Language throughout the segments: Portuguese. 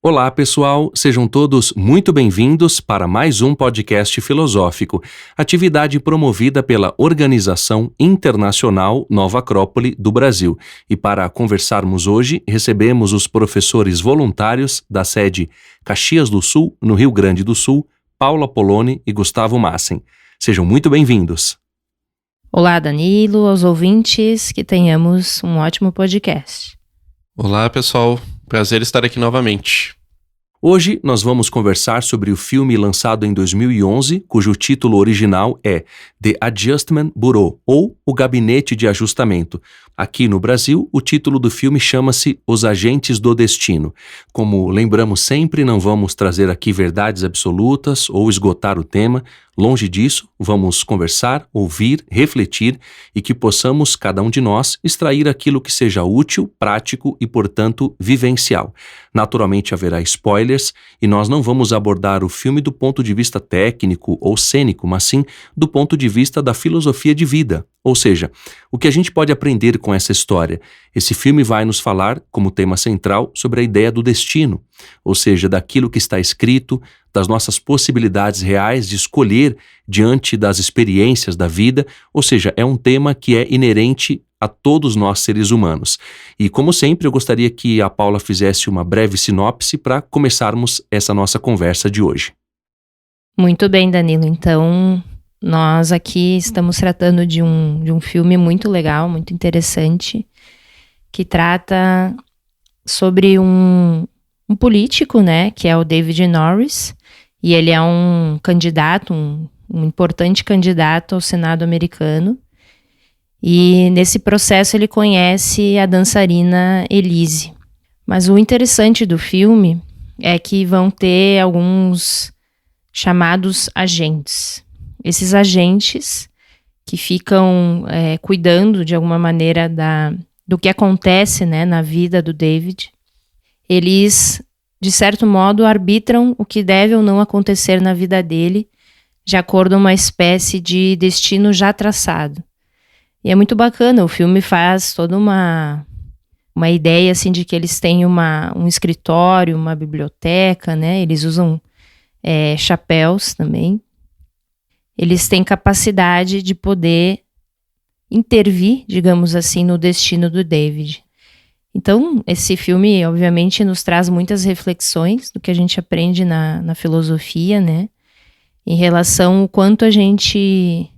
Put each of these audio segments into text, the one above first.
Olá, pessoal! Sejam todos muito bem-vindos para mais um podcast filosófico, atividade promovida pela Organização Internacional Nova Acrópole do Brasil. E para conversarmos hoje, recebemos os professores voluntários da sede Caxias do Sul, no Rio Grande do Sul, Paula Poloni e Gustavo Massen. Sejam muito bem-vindos. Olá, Danilo, aos ouvintes, que tenhamos um ótimo podcast. Olá, pessoal. Prazer estar aqui novamente. Hoje nós vamos conversar sobre o filme lançado em 2011, cujo título original é The Adjustment Bureau, ou O Gabinete de Ajustamento. Aqui no Brasil, o título do filme chama-se Os Agentes do Destino. Como lembramos sempre, não vamos trazer aqui verdades absolutas ou esgotar o tema. Longe disso, vamos conversar, ouvir, refletir e que possamos, cada um de nós, extrair aquilo que seja útil, prático e, portanto, vivencial. Naturalmente haverá spoilers e nós não vamos abordar o filme do ponto de vista técnico ou cênico, mas sim do ponto de vista da filosofia de vida. Ou seja, o que a gente pode aprender com essa história? Esse filme vai nos falar, como tema central, sobre a ideia do destino, ou seja, daquilo que está escrito, das nossas possibilidades reais de escolher diante das experiências da vida, ou seja, é um tema que é inerente a todos nós seres humanos. E, como sempre, eu gostaria que a Paula fizesse uma breve sinopse para começarmos essa nossa conversa de hoje. Muito bem, Danilo. Então, nós aqui estamos tratando de um filme muito legal, muito interessante, que trata sobre um político, né, que é o David Norris, e ele é um candidato, um importante candidato ao Senado americano. E nesse processo ele conhece a dançarina Elise. Mas o interessante do filme é que vão ter alguns chamados agentes. Esses agentes que ficam cuidando de alguma maneira do que acontece, né, na vida do David, eles, de certo modo, arbitram o que deve ou não acontecer na vida dele, de acordo com uma espécie de destino já traçado. E é muito bacana, o filme faz toda uma ideia assim, de que eles têm um escritório, uma biblioteca, né? Eles usam chapéus também. Eles têm capacidade de poder intervir, digamos assim, no destino do David. Então, esse filme, obviamente, nos traz muitas reflexões do que a gente aprende na filosofia, né? Em relação ao quanto a gente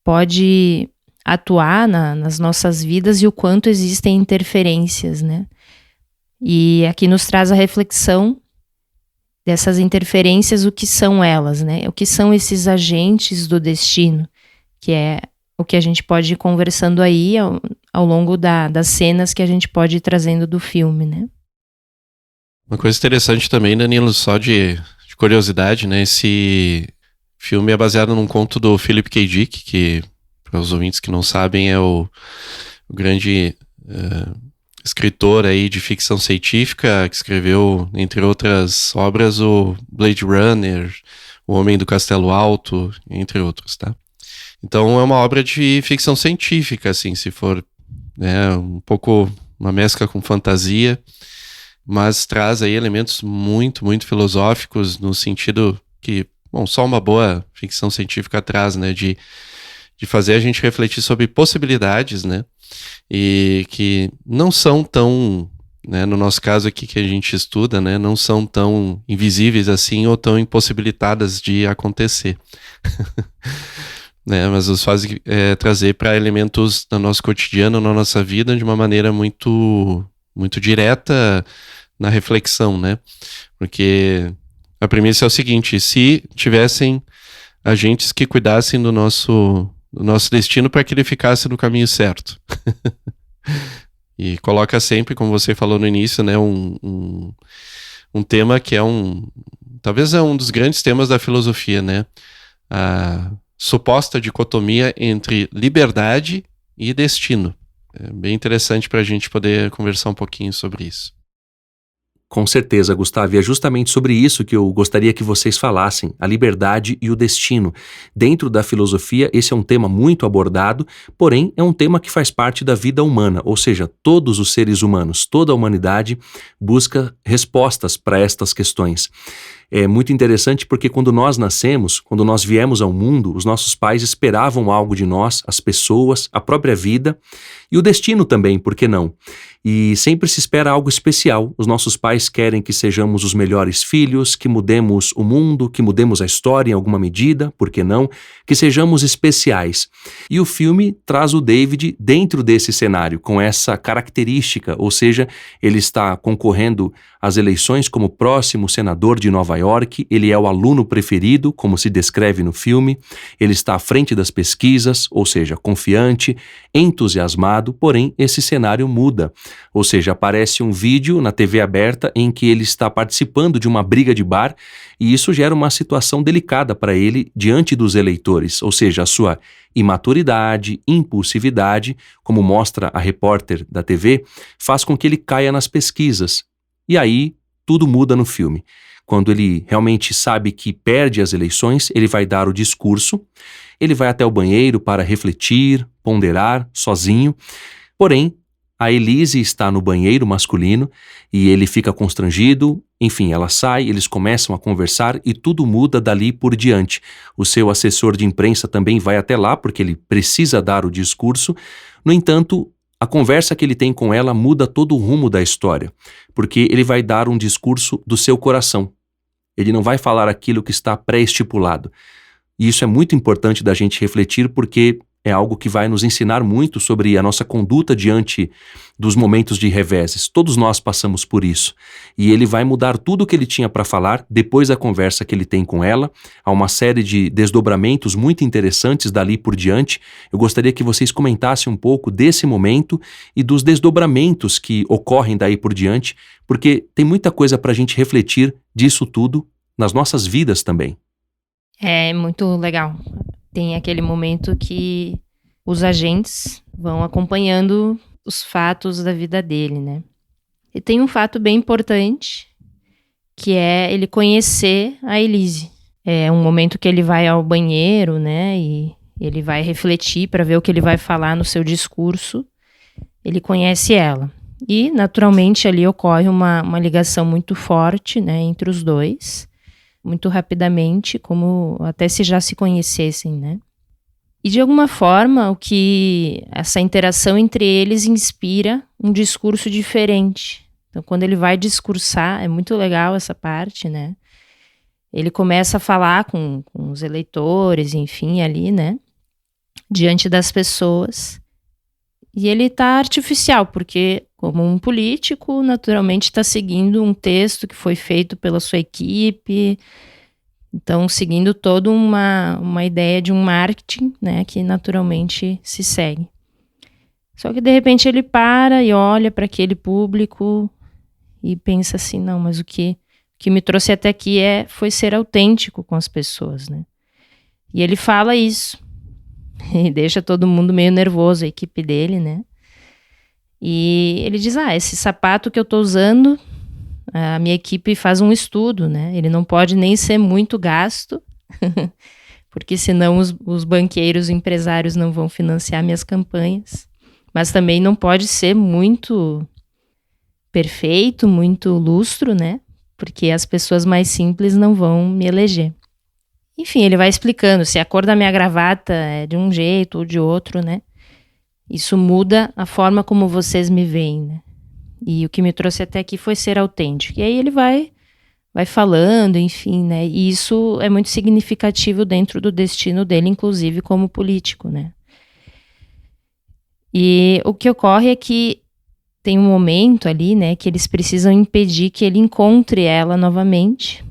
pode atuar nas nossas vidas e o quanto existem interferências, né? E aqui nos traz a reflexão dessas interferências, o que são elas, né? O que são esses agentes do destino, que é o que a gente pode ir conversando aí ao longo das cenas que a gente pode ir trazendo do filme, né? Uma coisa interessante também, Danilo, só de curiosidade, né? Esse filme é baseado num conto do Philip K. Dick, que, para os ouvintes que não sabem, é o grande escritor aí de ficção científica, que escreveu, entre outras obras, o Blade Runner, O Homem do Castelo Alto, entre outros, tá? Então é uma obra de ficção científica, assim, se for, né, um pouco uma mescla com fantasia, mas traz aí elementos muito, muito filosóficos, no sentido que, bom, só uma boa ficção científica traz, né, de fazer a gente refletir sobre possibilidades, né, e que não são tão, né, no nosso caso aqui que a gente estuda, né, não são tão invisíveis assim ou tão impossibilitadas de acontecer. Né, mas nos faz trazer para elementos do nosso cotidiano, na nossa vida, de uma maneira muito, muito direta na reflexão, né? Porque a premissa é o seguinte: se tivessem agentes que cuidassem do nosso destino para que ele ficasse no caminho certo. E coloca sempre, como você falou no início, né, um tema que é talvez é um dos grandes temas da filosofia, né? A suposta dicotomia entre liberdade e destino. É bem interessante para a gente poder conversar um pouquinho sobre isso. Com certeza, Gustavo, e é justamente sobre isso que eu gostaria que vocês falassem, a liberdade e o destino. Dentro da filosofia, esse é um tema muito abordado, porém é um tema que faz parte da vida humana, ou seja, todos os seres humanos, toda a humanidade busca respostas para estas questões. É muito interessante porque quando nós nascemos, quando nós viemos ao mundo, os nossos pais esperavam algo de nós, as pessoas, a própria vida e o destino também, por que não? E sempre se espera algo especial. Os nossos pais querem que sejamos os melhores filhos, que mudemos o mundo, que mudemos a história em alguma medida, por que não? Que sejamos especiais. E o filme traz o David dentro desse cenário, com essa característica, ou seja, ele está concorrendo às eleições como próximo senador de Nova York, ele é o aluno preferido, como se descreve no filme, ele está à frente das pesquisas, ou seja, confiante, entusiasmado, porém esse cenário muda. Ou seja, aparece um vídeo na TV aberta em que ele está participando de uma briga de bar e isso gera uma situação delicada para ele diante dos eleitores, ou seja, a sua imaturidade, impulsividade, como mostra a repórter da TV, faz com que ele caia nas pesquisas. E aí, tudo muda no filme. Quando ele realmente sabe que perde as eleições, ele vai dar o discurso, ele vai até o banheiro para refletir, ponderar, sozinho, porém, a Elise está no banheiro masculino e ele fica constrangido, enfim, ela sai, eles começam a conversar e tudo muda dali por diante. O seu assessor de imprensa também vai até lá porque ele precisa dar o discurso. No entanto, a conversa que ele tem com ela muda todo o rumo da história, porque ele vai dar um discurso do seu coração. Ele não vai falar aquilo que está pré-estipulado. E isso é muito importante da gente refletir porque é algo que vai nos ensinar muito sobre a nossa conduta diante dos momentos de reveses. Todos nós passamos por isso. E ele vai mudar tudo o que ele tinha para falar depois da conversa que ele tem com ela. Há uma série de desdobramentos muito interessantes dali por diante. Eu gostaria que vocês comentassem um pouco desse momento e dos desdobramentos que ocorrem daí por diante, porque tem muita coisa para a gente refletir disso tudo nas nossas vidas também. É muito legal. Tem aquele momento que os agentes vão acompanhando os fatos da vida dele, né? E tem um fato bem importante, que é ele conhecer a Elise. É um momento que ele vai ao banheiro, né? E ele vai refletir para ver o que ele vai falar no seu discurso. Ele conhece ela. E, naturalmente, ali ocorre uma ligação muito forte, né, entre os dois. Muito rapidamente, como até se já se conhecessem, né? E de alguma forma, o que essa interação entre eles inspira um discurso diferente. Então, quando ele vai discursar, é muito legal essa parte, né? Ele começa a falar com os eleitores, enfim, ali, né? Diante das pessoas. E ele tá artificial, porque como um político, naturalmente está seguindo um texto que foi feito pela sua equipe, então seguindo toda uma ideia de um marketing, né, que naturalmente se segue. Só que de repente ele para e olha para aquele público e pensa assim, não, mas o que me trouxe até aqui foi ser autêntico com as pessoas, né? E ele fala isso, e deixa todo mundo meio nervoso, a equipe dele, né? E ele diz, esse sapato que eu tô usando, a minha equipe faz um estudo, né? Ele não pode nem ser muito gasto, porque senão os banqueiros, empresários não vão financiar minhas campanhas. Mas também não pode ser muito perfeito, muito lustro, né? Porque as pessoas mais simples não vão me eleger. Enfim, ele vai explicando se a cor da minha gravata é de um jeito ou de outro, né? Isso muda a forma como vocês me veem, né? E o que me trouxe até aqui foi ser autêntico. E aí ele vai falando, enfim, né? E isso é muito significativo dentro do destino dele, inclusive como político, né? E o que ocorre é que tem um momento ali, né, que eles precisam impedir que ele encontre ela novamente,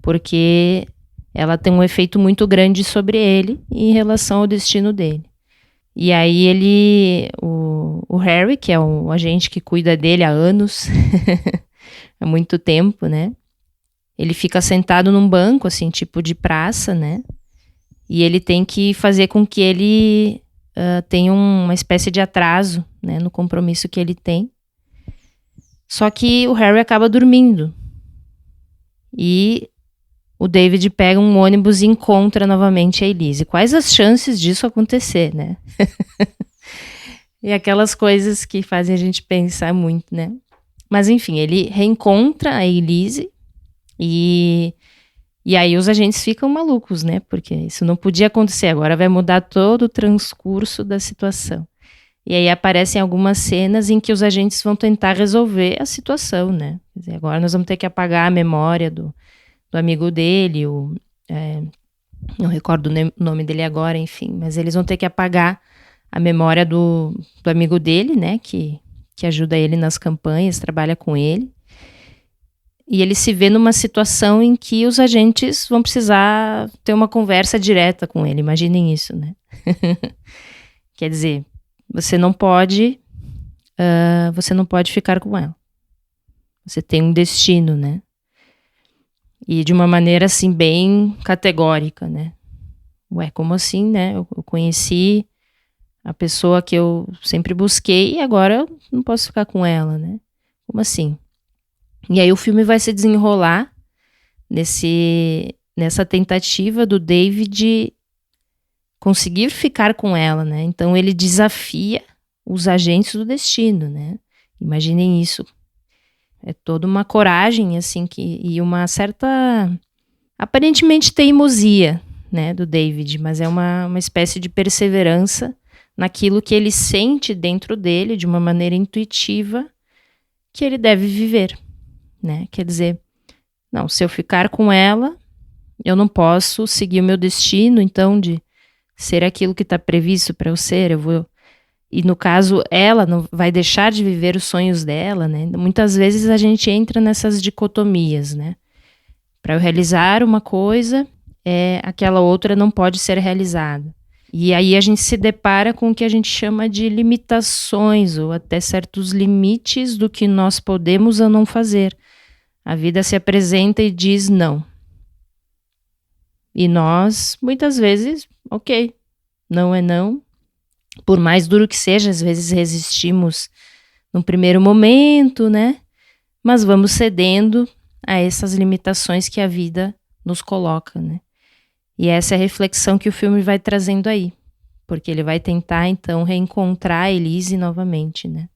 porque ela tem um efeito muito grande sobre ele em relação ao destino dele. E aí o Harry, que é o agente que cuida dele há anos, há muito tempo, né? Ele fica sentado num banco, assim, tipo de praça, né? E ele tem que fazer com que ele tenha uma espécie de atraso, né, no compromisso que ele tem. Só que o Harry acaba dormindo. E o David pega um ônibus e encontra novamente a Elise. Quais as chances disso acontecer, né? E aquelas coisas que fazem a gente pensar muito, né? Mas enfim, ele reencontra a Elise e aí os agentes ficam malucos, né? Porque isso não podia acontecer, agora vai mudar todo o transcurso da situação. E aí aparecem algumas cenas em que os agentes vão tentar resolver a situação, né? Quer dizer, agora nós vamos ter que apagar a memória do amigo dele, não recordo o nome dele agora, enfim, mas eles vão ter que apagar a memória do amigo dele, né? Que ajuda ele nas campanhas, trabalha com ele. E ele se vê numa situação em que os agentes vão precisar ter uma conversa direta com ele. Imaginem isso, né? Quer dizer, você não pode ficar com ela. Você tem um destino, né? E de uma maneira, assim, bem categórica, né? Ué, como assim, né? Eu conheci a pessoa que eu sempre busquei e agora eu não posso ficar com ela, né? Como assim? E aí o filme vai se desenrolar nessa tentativa do David conseguir ficar com ela, né? Então ele desafia os agentes do destino, né? Imaginem isso. É toda uma coragem, assim, e uma certa, aparentemente, teimosia, né, do David, mas é uma espécie de perseverança naquilo que ele sente dentro dele, de uma maneira intuitiva, que ele deve viver, né? Quer dizer, não, se eu ficar com ela, eu não posso seguir o meu destino, então, de ser aquilo que está previsto para eu ser, e no caso, ela não vai deixar de viver os sonhos dela, né? Muitas vezes a gente entra nessas dicotomias, né? Para eu realizar uma coisa, aquela outra não pode ser realizada. E aí a gente se depara com o que a gente chama de limitações, ou até certos limites do que nós podemos ou não fazer. A vida se apresenta e diz não. E nós, muitas vezes, ok, não é não. Por mais duro que seja, às vezes resistimos no primeiro momento, né? Mas vamos cedendo a essas limitações que a vida nos coloca, né? E essa é a reflexão que o filme vai trazendo aí. Porque ele vai tentar, então, reencontrar a Elise novamente, né?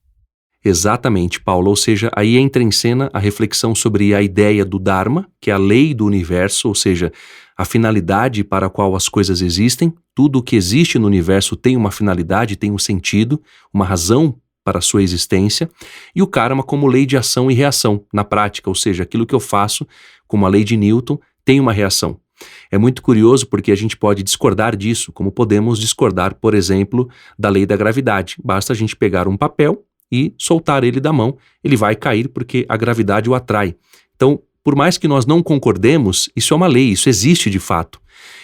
Exatamente, Paulo. Ou seja, aí entra em cena a reflexão sobre a ideia do Dharma, que é a lei do universo, ou seja, a finalidade para a qual as coisas existem. Tudo o que existe no universo tem uma finalidade, tem um sentido, uma razão para a sua existência. E o Karma como lei de ação e reação, na prática, ou seja, aquilo que eu faço, como a lei de Newton, tem uma reação. É muito curioso porque a gente pode discordar disso, como podemos discordar, por exemplo, da lei da gravidade. Basta a gente pegar um papel e soltar ele da mão, ele vai cair porque a gravidade o atrai. Então, por mais que nós não concordemos, isso é uma lei, isso existe de fato.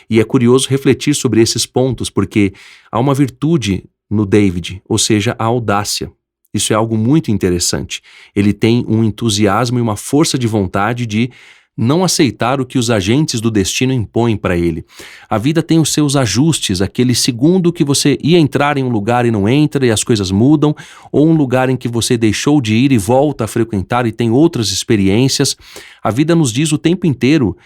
E é curioso refletir sobre esses pontos, porque há uma virtude no David, ou seja, a audácia. Isso é algo muito interessante. Ele tem um entusiasmo e uma força de vontade de não aceitar o que os agentes do destino impõem para ele. A vida tem os seus ajustes, aquele segundo que você ia entrar em um lugar e não entra e as coisas mudam, ou um lugar em que você deixou de ir e volta a frequentar e tem outras experiências. A vida nos diz o tempo inteiro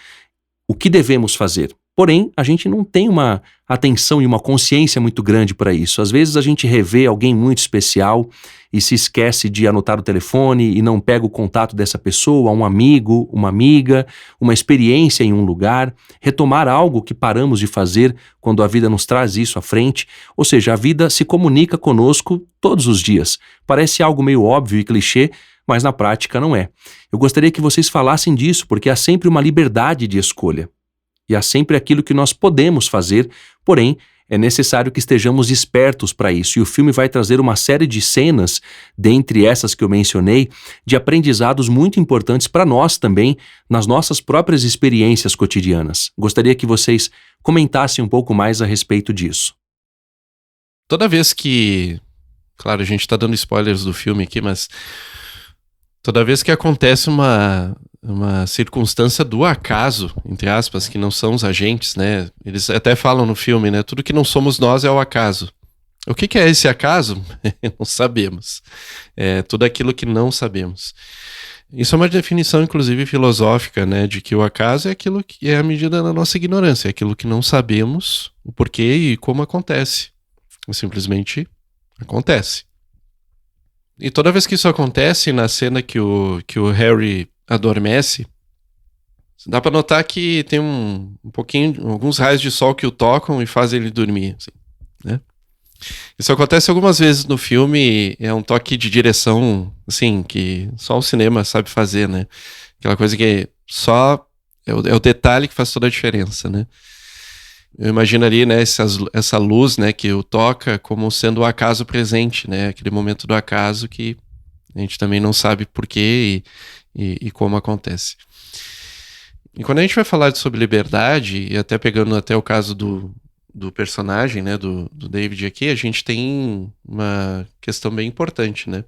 o que devemos fazer. Porém, a gente não tem uma atenção e uma consciência muito grande para isso. Às vezes a gente revê alguém muito especial e se esquece de anotar o telefone e não pega o contato dessa pessoa, um amigo, uma amiga, uma experiência em um lugar, retomar algo que paramos de fazer quando a vida nos traz isso à frente. Ou seja, a vida se comunica conosco todos os dias. Parece algo meio óbvio e clichê, mas na prática não é. Eu gostaria que vocês falassem disso, porque há sempre uma liberdade de escolha. E há sempre aquilo que nós podemos fazer, porém, é necessário que estejamos espertos para isso. E o filme vai trazer uma série de cenas, dentre essas que eu mencionei, de aprendizados muito importantes para nós também, nas nossas próprias experiências cotidianas. Gostaria que vocês comentassem um pouco mais a respeito disso. Toda vez que... Claro, a gente está dando spoilers do filme aqui, mas... Toda vez que acontece uma circunstância do acaso, entre aspas, que não são os agentes, né? Eles até falam no filme, né? Tudo que não somos nós é o acaso. O que é esse acaso? Não sabemos. É tudo aquilo que não sabemos. Isso é uma definição, inclusive, filosófica, né? De que o acaso é aquilo que é a medida da nossa ignorância, é aquilo que não sabemos o porquê e como acontece. Simplesmente acontece. E toda vez que isso acontece, na cena que o Harry adormece, dá pra notar que tem um pouquinho, alguns raios de sol que o tocam e fazem ele dormir, assim, né? Isso acontece algumas vezes no filme, é um toque de direção, assim, que só o cinema sabe fazer, né? Aquela coisa que só é o detalhe que faz toda a diferença, né? Eu imaginaria, né, essa luz, né, que o toca como sendo o acaso presente, né? Aquele momento do acaso que a gente também não sabe porquê e como acontece. E quando a gente vai falar sobre liberdade, e até pegando até o caso do personagem, né, do David aqui, a gente tem uma questão bem importante, né?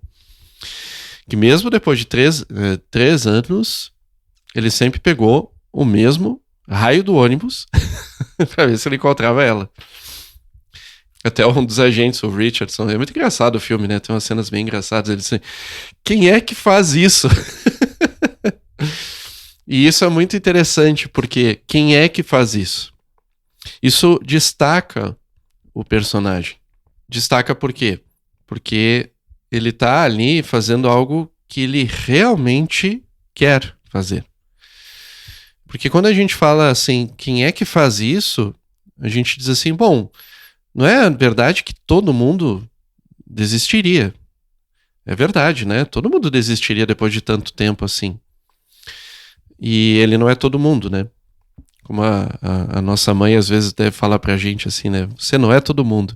Que mesmo depois de 3 anos, ele sempre pegou o mesmo raio do ônibus pra ver se ele encontrava ela. Até um dos agentes, o Richardson, é muito engraçado o filme, né? Tem umas cenas bem engraçadas. Ele diz assim, quem é que faz isso? E isso é muito interessante, porque quem é que faz isso? Isso destaca o personagem. Destaca por quê? Porque ele tá ali fazendo algo que ele realmente quer fazer. Porque quando a gente fala assim, quem é que faz isso? A gente diz assim, bom, não é verdade que todo mundo desistiria. É verdade, né? Todo mundo desistiria depois de tanto tempo assim. E ele não é todo mundo, né? Como a nossa mãe às vezes deve falar pra gente assim, né? Você não é todo mundo.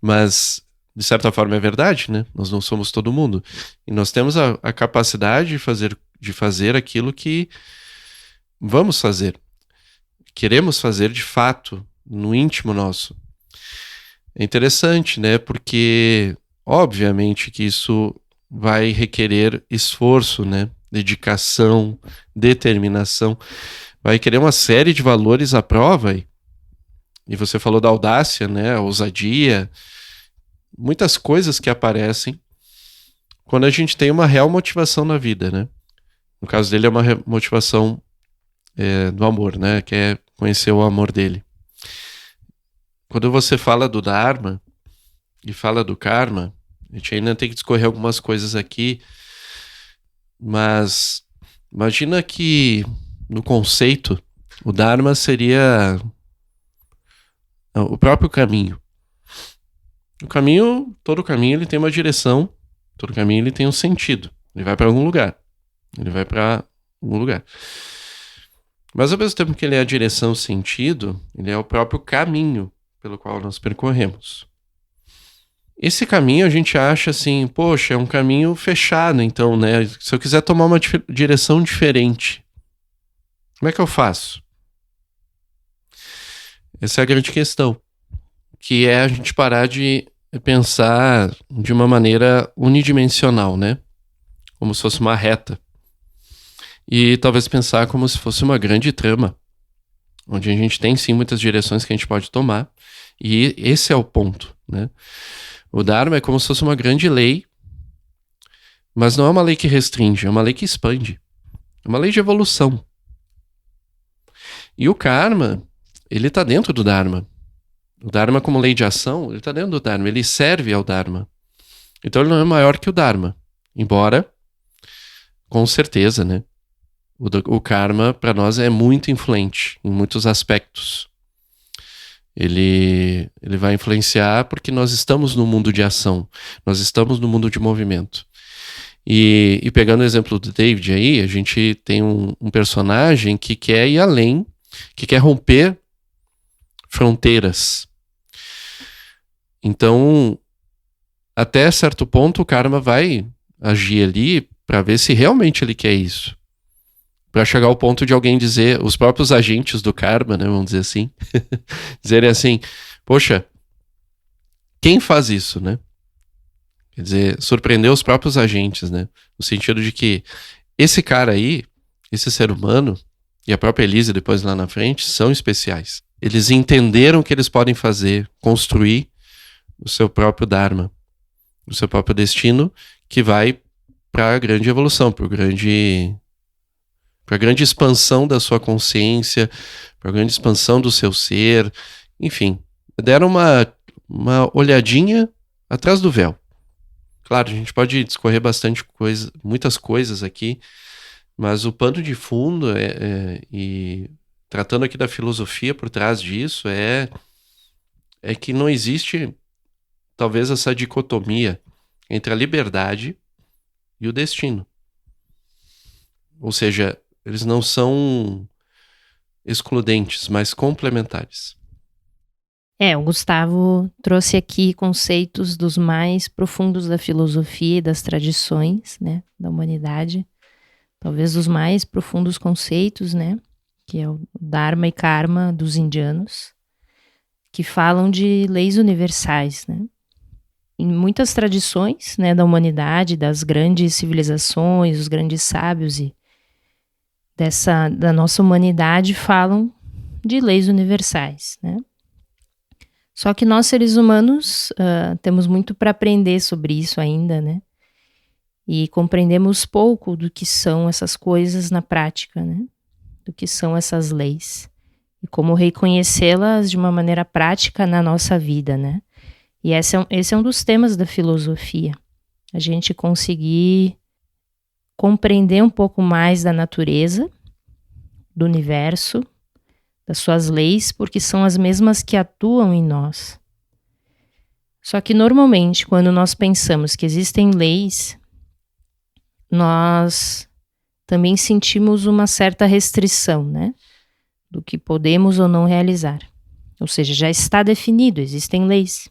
Mas, de certa forma, é verdade, né? Nós não somos todo mundo. E nós temos a capacidade de fazer aquilo que vamos fazer. Queremos fazer de fato, no íntimo nosso. É interessante, né? Porque, obviamente, que isso vai requerer esforço, né? Dedicação, determinação. Vai querer uma série de valores à prova. E você falou da audácia, né? A ousadia. Muitas coisas que aparecem quando a gente tem uma real motivação na vida, né? No caso dele é uma motivação do amor, né? Que é conhecer o amor dele. Quando você fala do Dharma e fala do Karma, a gente ainda tem que discorrer algumas coisas aqui, mas imagina que no conceito o Dharma seria o próprio caminho. Todo caminho ele tem uma direção, todo caminho ele tem um sentido. Ele vai para algum lugar. Mas ao mesmo tempo que ele é a direção, o sentido, ele é o próprio caminho pelo qual nós percorremos. Esse caminho a gente acha assim, poxa, é um caminho fechado, então, né? Se eu quiser tomar uma direção diferente, como é que eu faço? Essa é a grande questão, que é a gente parar de pensar de uma maneira unidimensional, né? Como se fosse uma reta. E talvez pensar como se fosse uma grande trama, onde a gente tem sim muitas direções que a gente pode tomar, e esse é o ponto, né? O Dharma é como se fosse uma grande lei, mas não é uma lei que restringe, é uma lei que expande. É uma lei de evolução. E o Karma, ele está dentro do Dharma. O Dharma como lei de ação, ele está dentro do Dharma, ele serve ao Dharma. Então ele não é maior que o Dharma, embora, com certeza, né? O Karma, para nós, é muito influente em muitos aspectos. Ele vai influenciar porque nós estamos no mundo de ação, nós estamos no mundo de movimento. E pegando o exemplo do David aí, a gente tem um personagem que quer ir além, que quer romper fronteiras. Então, até certo ponto, o Karma vai agir ali para ver se realmente ele quer isso. Para chegar ao ponto de alguém dizer, os próprios agentes do Karma, né, vamos dizer assim, dizerem assim, poxa, quem faz isso, né? Quer dizer, surpreender os próprios agentes, né? No sentido de que esse cara aí, esse ser humano, e a própria Elise depois lá na frente, são especiais. Eles entenderam que eles podem fazer, construir o seu próprio Dharma, o seu próprio destino, que vai para a grande evolução, para a grande expansão da sua consciência, para a grande expansão do seu ser, enfim. Deram uma olhadinha atrás do véu. Claro, a gente pode discorrer muitas coisas aqui, mas o pano de fundo, e tratando aqui da filosofia por trás disso, é que não existe, talvez, essa dicotomia entre a liberdade e o destino. Ou seja, eles não são excludentes, mas complementares. O Gustavo trouxe aqui conceitos dos mais profundos da filosofia e das tradições, né, da humanidade. Talvez os mais profundos conceitos, né, que é o Dharma e Karma dos indianos, que falam de leis universais, né. Em muitas tradições, né, da humanidade, das grandes civilizações, os grandes sábios e da nossa humanidade falam de leis universais, né. Só que nós, seres humanos, temos muito para aprender sobre isso ainda, né? E compreendemos pouco do que são essas coisas na prática, né? Do que são essas leis. E como reconhecê-las de uma maneira prática na nossa vida, né? E esse é um dos temas da filosofia. A gente conseguir compreender um pouco mais da natureza, do universo, das suas leis, porque são as mesmas que atuam em nós. Só que normalmente, quando nós pensamos que existem leis, nós também sentimos uma certa restrição, né? Do que podemos ou não realizar. Ou seja, já está definido, existem leis.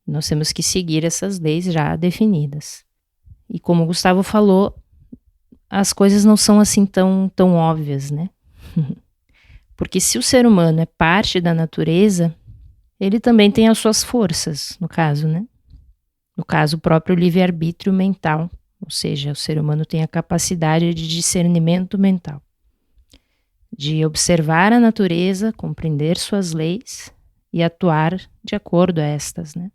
Nós temos que seguir essas leis já definidas. E como o Gustavo falou, as coisas não são assim tão óbvias, né? Porque se o ser humano é parte da natureza, ele também tem as suas forças, no caso, né? No caso, o próprio livre-arbítrio mental. Ou seja, o ser humano tem a capacidade de discernimento mental. De observar a natureza, compreender suas leis e atuar de acordo a estas, né?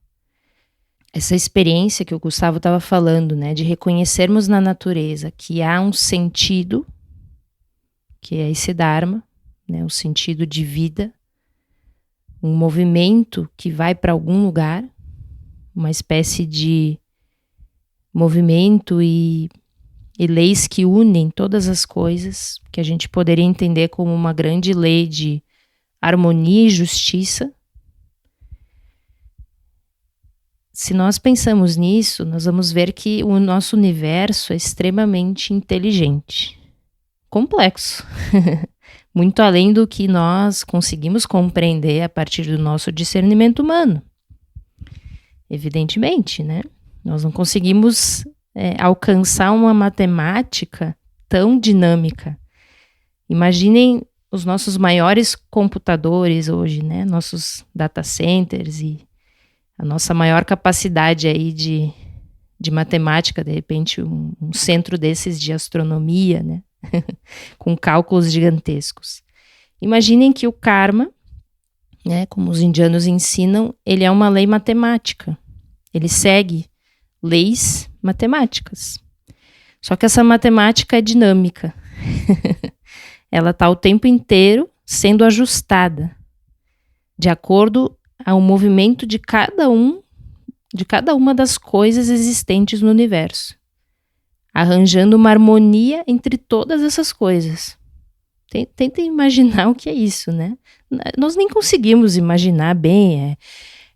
Essa experiência que o Gustavo estava falando, né? De reconhecermos na natureza que há um sentido, que é esse Dharma, né, o sentido de vida, um movimento que vai para algum lugar, uma espécie de movimento e leis que unem todas as coisas, que a gente poderia entender como uma grande lei de harmonia e justiça. Se nós pensamos nisso, nós vamos ver que o nosso universo é extremamente inteligente, complexo. Muito além do que nós conseguimos compreender a partir do nosso discernimento humano. Evidentemente, né? Nós não conseguimos alcançar uma matemática tão dinâmica. Imaginem os nossos maiores computadores hoje, né? Nossos data centers e a nossa maior capacidade aí de matemática, de repente um centro desses de astronomia, né? Com cálculos gigantescos. Imaginem que o karma, né, como os indianos ensinam, ele é uma lei matemática. Ele segue leis matemáticas. Só que essa matemática é dinâmica. Ela está o tempo inteiro sendo ajustada de acordo ao movimento de cada uma das coisas existentes no universo, arranjando uma harmonia entre todas essas coisas. Tentem imaginar o que é isso, né? Nós nem conseguimos imaginar bem,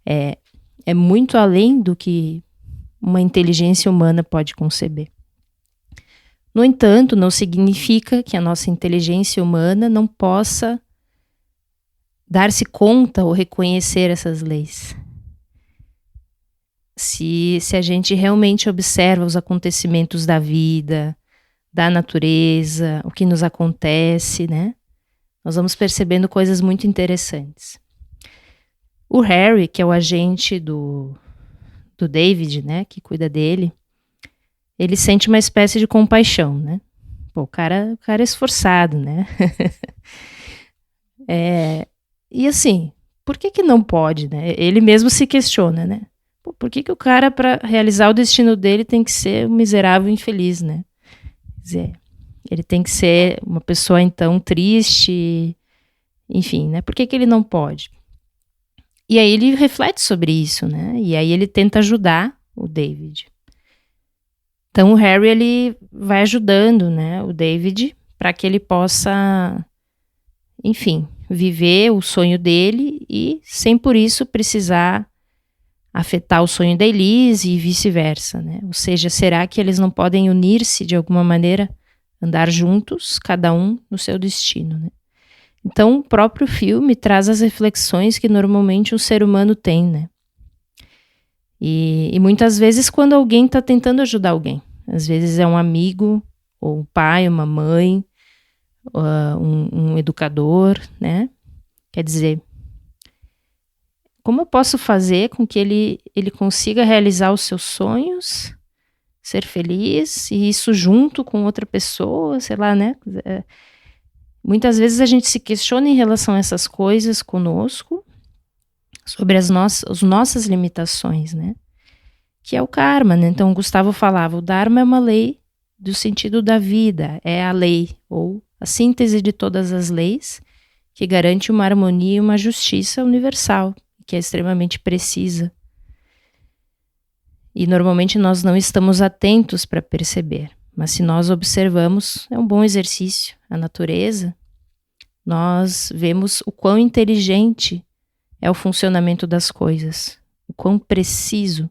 é muito além do que uma inteligência humana pode conceber. No entanto, não significa que a nossa inteligência humana não possa dar-se conta ou reconhecer essas leis. Se a gente realmente observa os acontecimentos da vida, da natureza, o que nos acontece, né? Nós vamos percebendo coisas muito interessantes. O Harry, que é o agente do David, né, que cuida dele, ele sente uma espécie de compaixão, né? Pô, o cara é esforçado, né? E assim, por que não pode, né? Ele mesmo se questiona, né? por que o cara, para realizar o destino dele, tem que ser um miserável infeliz, né? Quer dizer, ele tem que ser uma pessoa, então, triste, enfim, né? Por que ele não pode? E aí ele reflete sobre isso, né? E aí ele tenta ajudar o David. Então o Harry, ele vai ajudando, né, o David para que ele possa, enfim, viver o sonho dele e sem por isso precisar afetar o sonho da Elise e vice-versa, né? Ou seja, será que eles não podem unir-se de alguma maneira, andar juntos, cada um no seu destino, né? Então, o próprio filme traz as reflexões que normalmente um ser humano tem, né? E muitas vezes quando alguém está tentando ajudar alguém. Às vezes é um amigo, ou um pai, uma mãe, um educador, né? Quer dizer, como eu posso fazer com que ele consiga realizar os seus sonhos, ser feliz, e isso junto com outra pessoa, sei lá, né? Muitas vezes a gente se questiona em relação a essas coisas conosco, sobre as nossas limitações, né? Que é o karma, né? Então o Gustavo falava, o Dharma é uma lei do sentido da vida, é a lei, ou a síntese de todas as leis, que garante uma harmonia e uma justiça universal, que é extremamente precisa. E normalmente nós não estamos atentos para perceber. Mas se nós observamos, é um bom exercício, a natureza, nós vemos o quão inteligente é o funcionamento das coisas, o quão preciso.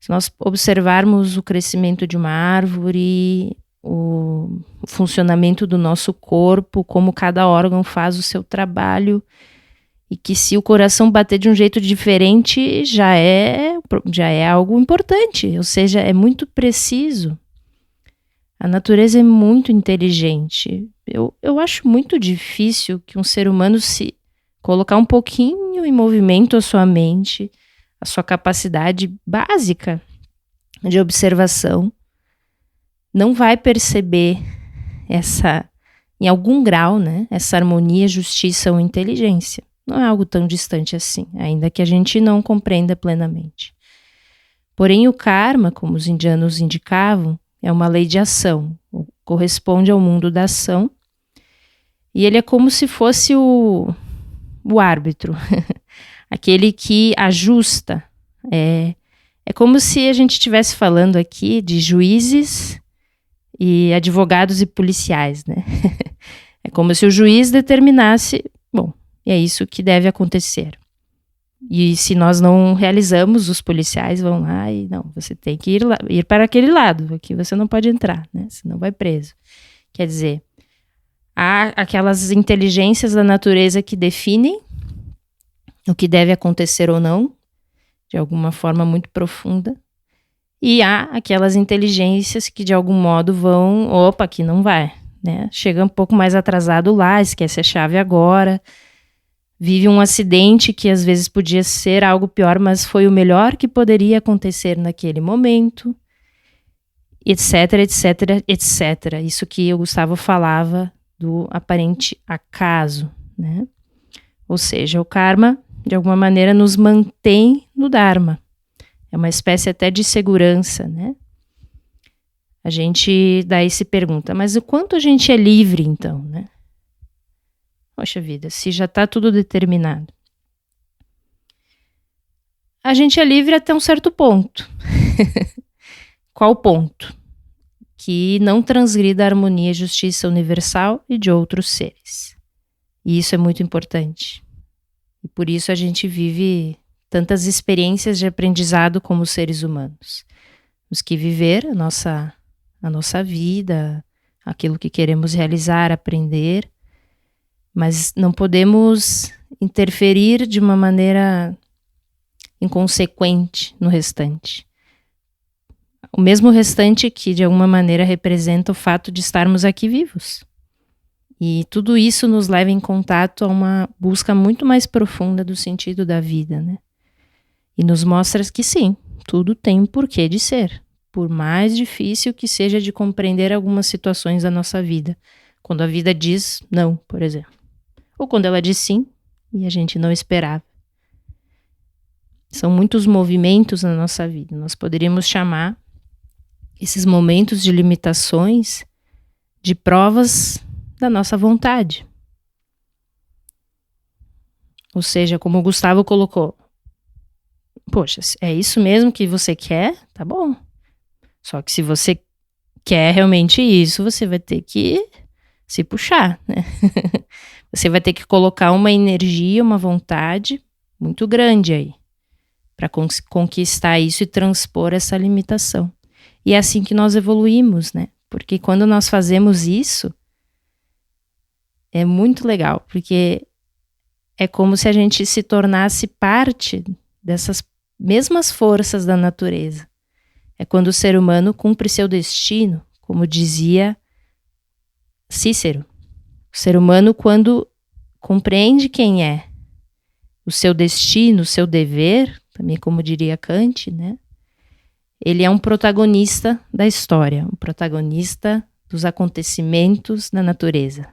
Se nós observarmos o crescimento de uma árvore, o funcionamento do nosso corpo, como cada órgão faz o seu trabalho, e que se o coração bater de um jeito diferente, já é algo importante, ou seja, é muito preciso. A natureza é muito inteligente. Eu acho muito difícil que um ser humano se colocar um pouquinho em movimento a sua mente, a sua capacidade básica de observação, não vai perceber em algum grau, né, essa harmonia, justiça ou inteligência. Não é algo tão distante assim, ainda que a gente não compreenda plenamente. Porém, o karma, como os indianos indicavam, é uma lei de ação, corresponde ao mundo da ação, e ele é como se fosse o árbitro, aquele que ajusta. É como se a gente estivesse falando aqui de juízes e advogados e policiais, né? É como se o juiz determinasse, bom, é isso que deve acontecer. E se nós não realizamos, os policiais vão lá e não, você tem que ir para aquele lado, aqui você não pode entrar, né? Senão vai preso. Quer dizer, há aquelas inteligências da natureza que definem o que deve acontecer ou não, de alguma forma muito profunda, e há aquelas inteligências que de algum modo vão, opa, aqui não vai, né? Chega um pouco mais atrasado lá, esquece a chave agora, vive um acidente que às vezes podia ser algo pior, mas foi o melhor que poderia acontecer naquele momento, etc, etc, etc. Isso que o Gustavo falava do aparente acaso, né? Ou seja, o karma, de alguma maneira, nos mantém no Dharma. É uma espécie até de segurança, né? A gente daí se pergunta, mas o quanto a gente é livre, então, né? Poxa vida, se já está tudo determinado. A gente é livre até um certo ponto. Qual ponto? Que não transgrida a harmonia e justiça universal e de outros seres. E isso é muito importante. E por isso a gente vive tantas experiências de aprendizado como seres humanos. Temos que viver a nossa vida, aquilo que queremos realizar, aprender, mas não podemos interferir de uma maneira inconsequente no restante. O mesmo restante que de alguma maneira representa o fato de estarmos aqui vivos. E tudo isso nos leva em contato a uma busca muito mais profunda do sentido da vida, né? E nos mostra que sim, tudo tem um porquê de ser, por mais difícil que seja de compreender algumas situações da nossa vida. Quando a vida diz não, por exemplo. Ou quando ela diz sim, e a gente não esperava. São muitos movimentos na nossa vida. Nós poderíamos chamar esses momentos de limitações de provas da nossa vontade. Ou seja, como o Gustavo colocou, poxa, é isso mesmo que você quer? Tá bom. Só que se você quer realmente isso, você vai ter que se puxar, né? Você vai ter que colocar uma energia, uma vontade muito grande aí para conquistar isso e transpor essa limitação. E é assim que nós evoluímos, né? Porque quando nós fazemos isso, é muito legal, porque é como se a gente se tornasse parte dessas mesmas forças da natureza. É quando o ser humano cumpre seu destino, como dizia Cícero. O ser humano, quando compreende quem é, o seu destino, o seu dever, também como diria Kant, né? Ele é um protagonista da história, um protagonista dos acontecimentos da natureza.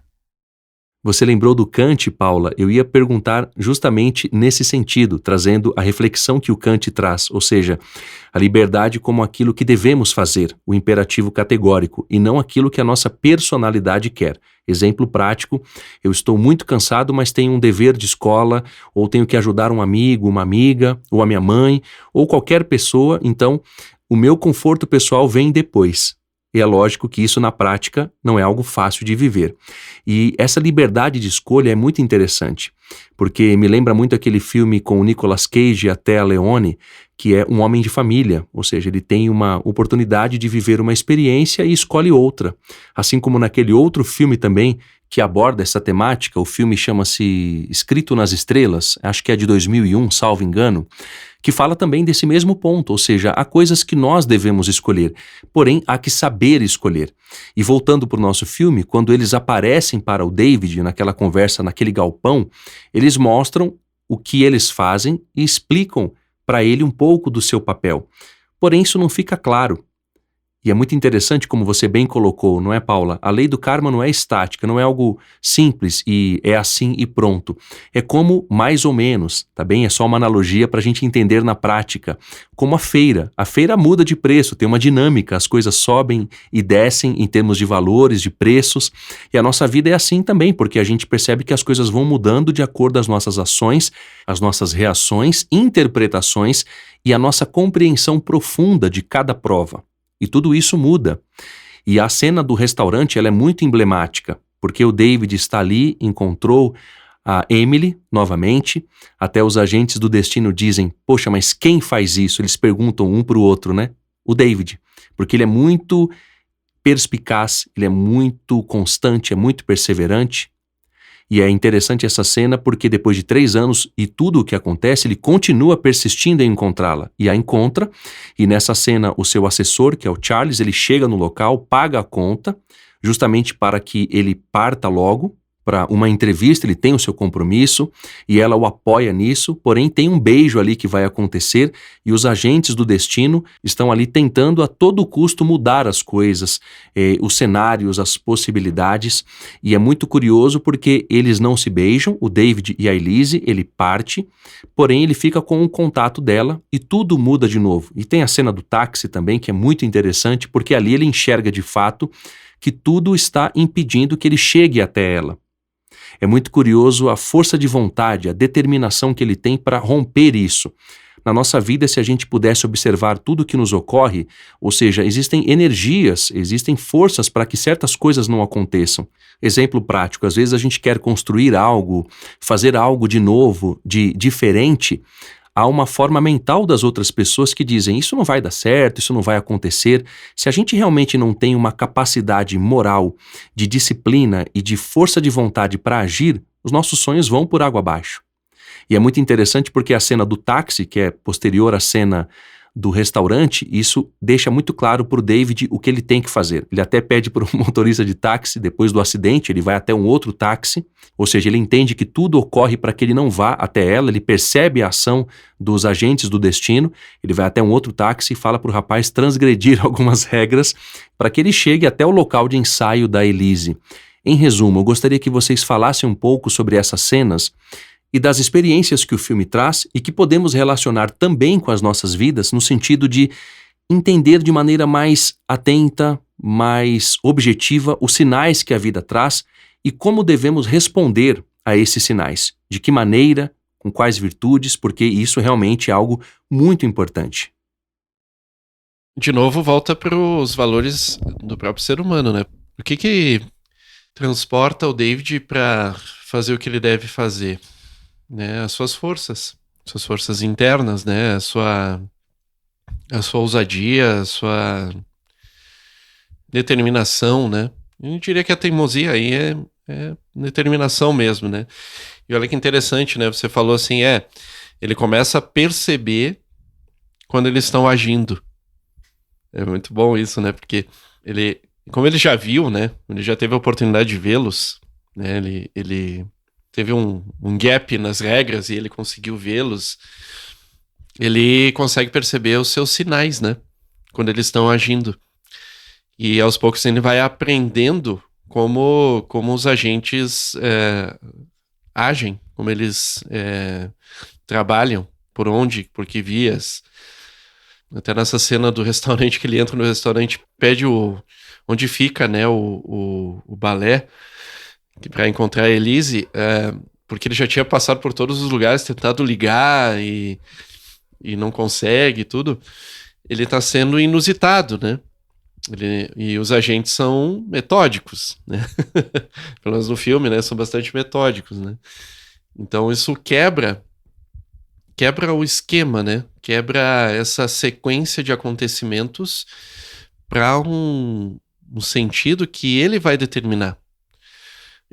Você lembrou do Kant, Paula? Eu ia perguntar justamente nesse sentido, trazendo a reflexão que o Kant traz, ou seja, a liberdade como aquilo que devemos fazer, o imperativo categórico, e não aquilo que a nossa personalidade quer. Exemplo prático, eu estou muito cansado, mas tenho um dever de escola, ou tenho que ajudar um amigo, uma amiga, ou a minha mãe, ou qualquer pessoa, então o meu conforto pessoal vem depois. E é lógico que isso na prática não é algo fácil de viver. E essa liberdade de escolha é muito interessante, porque me lembra muito aquele filme com o Nicolas Cage e a Téa Leoni, que é um homem de família, ou seja, ele tem uma oportunidade de viver uma experiência e escolhe outra. Assim como naquele outro filme também que aborda essa temática, o filme chama-se Escrito nas Estrelas, acho que é de 2001, salvo engano, que fala também desse mesmo ponto, ou seja, há coisas que nós devemos escolher, porém há que saber escolher. E voltando para o nosso filme, quando eles aparecem para o David naquela conversa, naquele galpão, eles mostram o que eles fazem e explicam para ele um pouco do seu papel. Porém, isso não fica claro. E é muito interessante como você bem colocou, não é, Paula? A lei do karma não é estática, não é algo simples e é assim e pronto. É como mais ou menos, tá bem? É só uma analogia para a gente entender na prática. Como a feira. A feira muda de preço, tem uma dinâmica, as coisas sobem e descem em termos de valores, de preços. E a nossa vida é assim também, porque a gente percebe que as coisas vão mudando de acordo às nossas ações, as nossas reações, interpretações e a nossa compreensão profunda de cada prova. E tudo isso muda. E a cena do restaurante ela é muito emblemática, porque o David está ali, encontrou a Emily novamente, até os agentes do destino dizem, poxa, mas quem faz isso? Eles perguntam um para o outro, né? O David, porque ele é muito perspicaz, ele é muito constante, é muito perseverante. E é interessante essa cena porque depois de 3 anos e tudo o que acontece, ele continua persistindo em encontrá-la. E a encontra, e nessa cena o seu assessor, que é o Charles, ele chega no local, paga a conta, justamente para que ele parta logo para uma entrevista, ele tem o seu compromisso e ela o apoia nisso, porém tem um beijo ali que vai acontecer e os agentes do destino estão ali tentando a todo custo mudar as coisas, os cenários, as possibilidades, e é muito curioso porque eles não se beijam, o David e a Elise, ele parte, porém ele fica com o contato dela e tudo muda de novo. E tem a cena do táxi também, que é muito interessante, porque ali ele enxerga de fato que tudo está impedindo que ele chegue até ela. É muito curioso a força de vontade, a determinação que ele tem para romper isso. Na nossa vida, se a gente pudesse observar tudo o que nos ocorre, ou seja, existem energias, existem forças para que certas coisas não aconteçam. Exemplo prático, às vezes a gente quer construir algo, fazer algo de novo, de diferente. Há uma forma mental das outras pessoas que dizem isso não vai dar certo, isso não vai acontecer. Se a gente realmente não tem uma capacidade moral, de disciplina e de força de vontade para agir, os nossos sonhos vão por água abaixo. E é muito interessante porque a cena do táxi, que é posterior à cena do restaurante, isso deixa muito claro para o David o que ele tem que fazer. Ele até pede para o motorista de táxi, depois do acidente, ele vai até um outro táxi, ou seja, ele entende que tudo ocorre para que ele não vá até ela, ele percebe a ação dos agentes do destino, ele vai até um outro táxi e fala para o rapaz transgredir algumas regras para que ele chegue até o local de ensaio da Elise. Em resumo, eu gostaria que vocês falassem um pouco sobre essas cenas e das experiências que o filme traz e que podemos relacionar também com as nossas vidas no sentido de entender de maneira mais atenta, mais objetiva os sinais que a vida traz e como devemos responder a esses sinais. De que maneira, com quais virtudes, porque isso realmente é algo muito importante. De novo, volta para os valores do próprio ser humano, né? O que transporta o David para fazer o que ele deve fazer? Né? As suas forças internas, né? A sua ousadia, a sua determinação, né? Eu diria que a teimosia aí é determinação mesmo, né? E olha que interessante, né? Você falou assim, ele começa a perceber quando eles estão agindo. É muito bom isso, né? Porque como ele já viu, né? Ele já teve a oportunidade de vê-los, né? Ele teve um gap nas regras e ele conseguiu vê-los. Ele consegue perceber os seus sinais, né? Quando eles estão agindo. E aos poucos ele vai aprendendo como os agentes agem, como eles trabalham, por que vias. Até nessa cena do restaurante, que ele entra no restaurante, pede onde fica, né, o balé, para encontrar a Elise, porque ele já tinha passado por todos os lugares, tentado ligar e não consegue, tudo. Ele está sendo inusitado, né? E os agentes são metódicos, né? Pelo menos no filme, né? São bastante metódicos, né? Então isso quebra o esquema, né? Quebra essa sequência de acontecimentos para um sentido que ele vai determinar.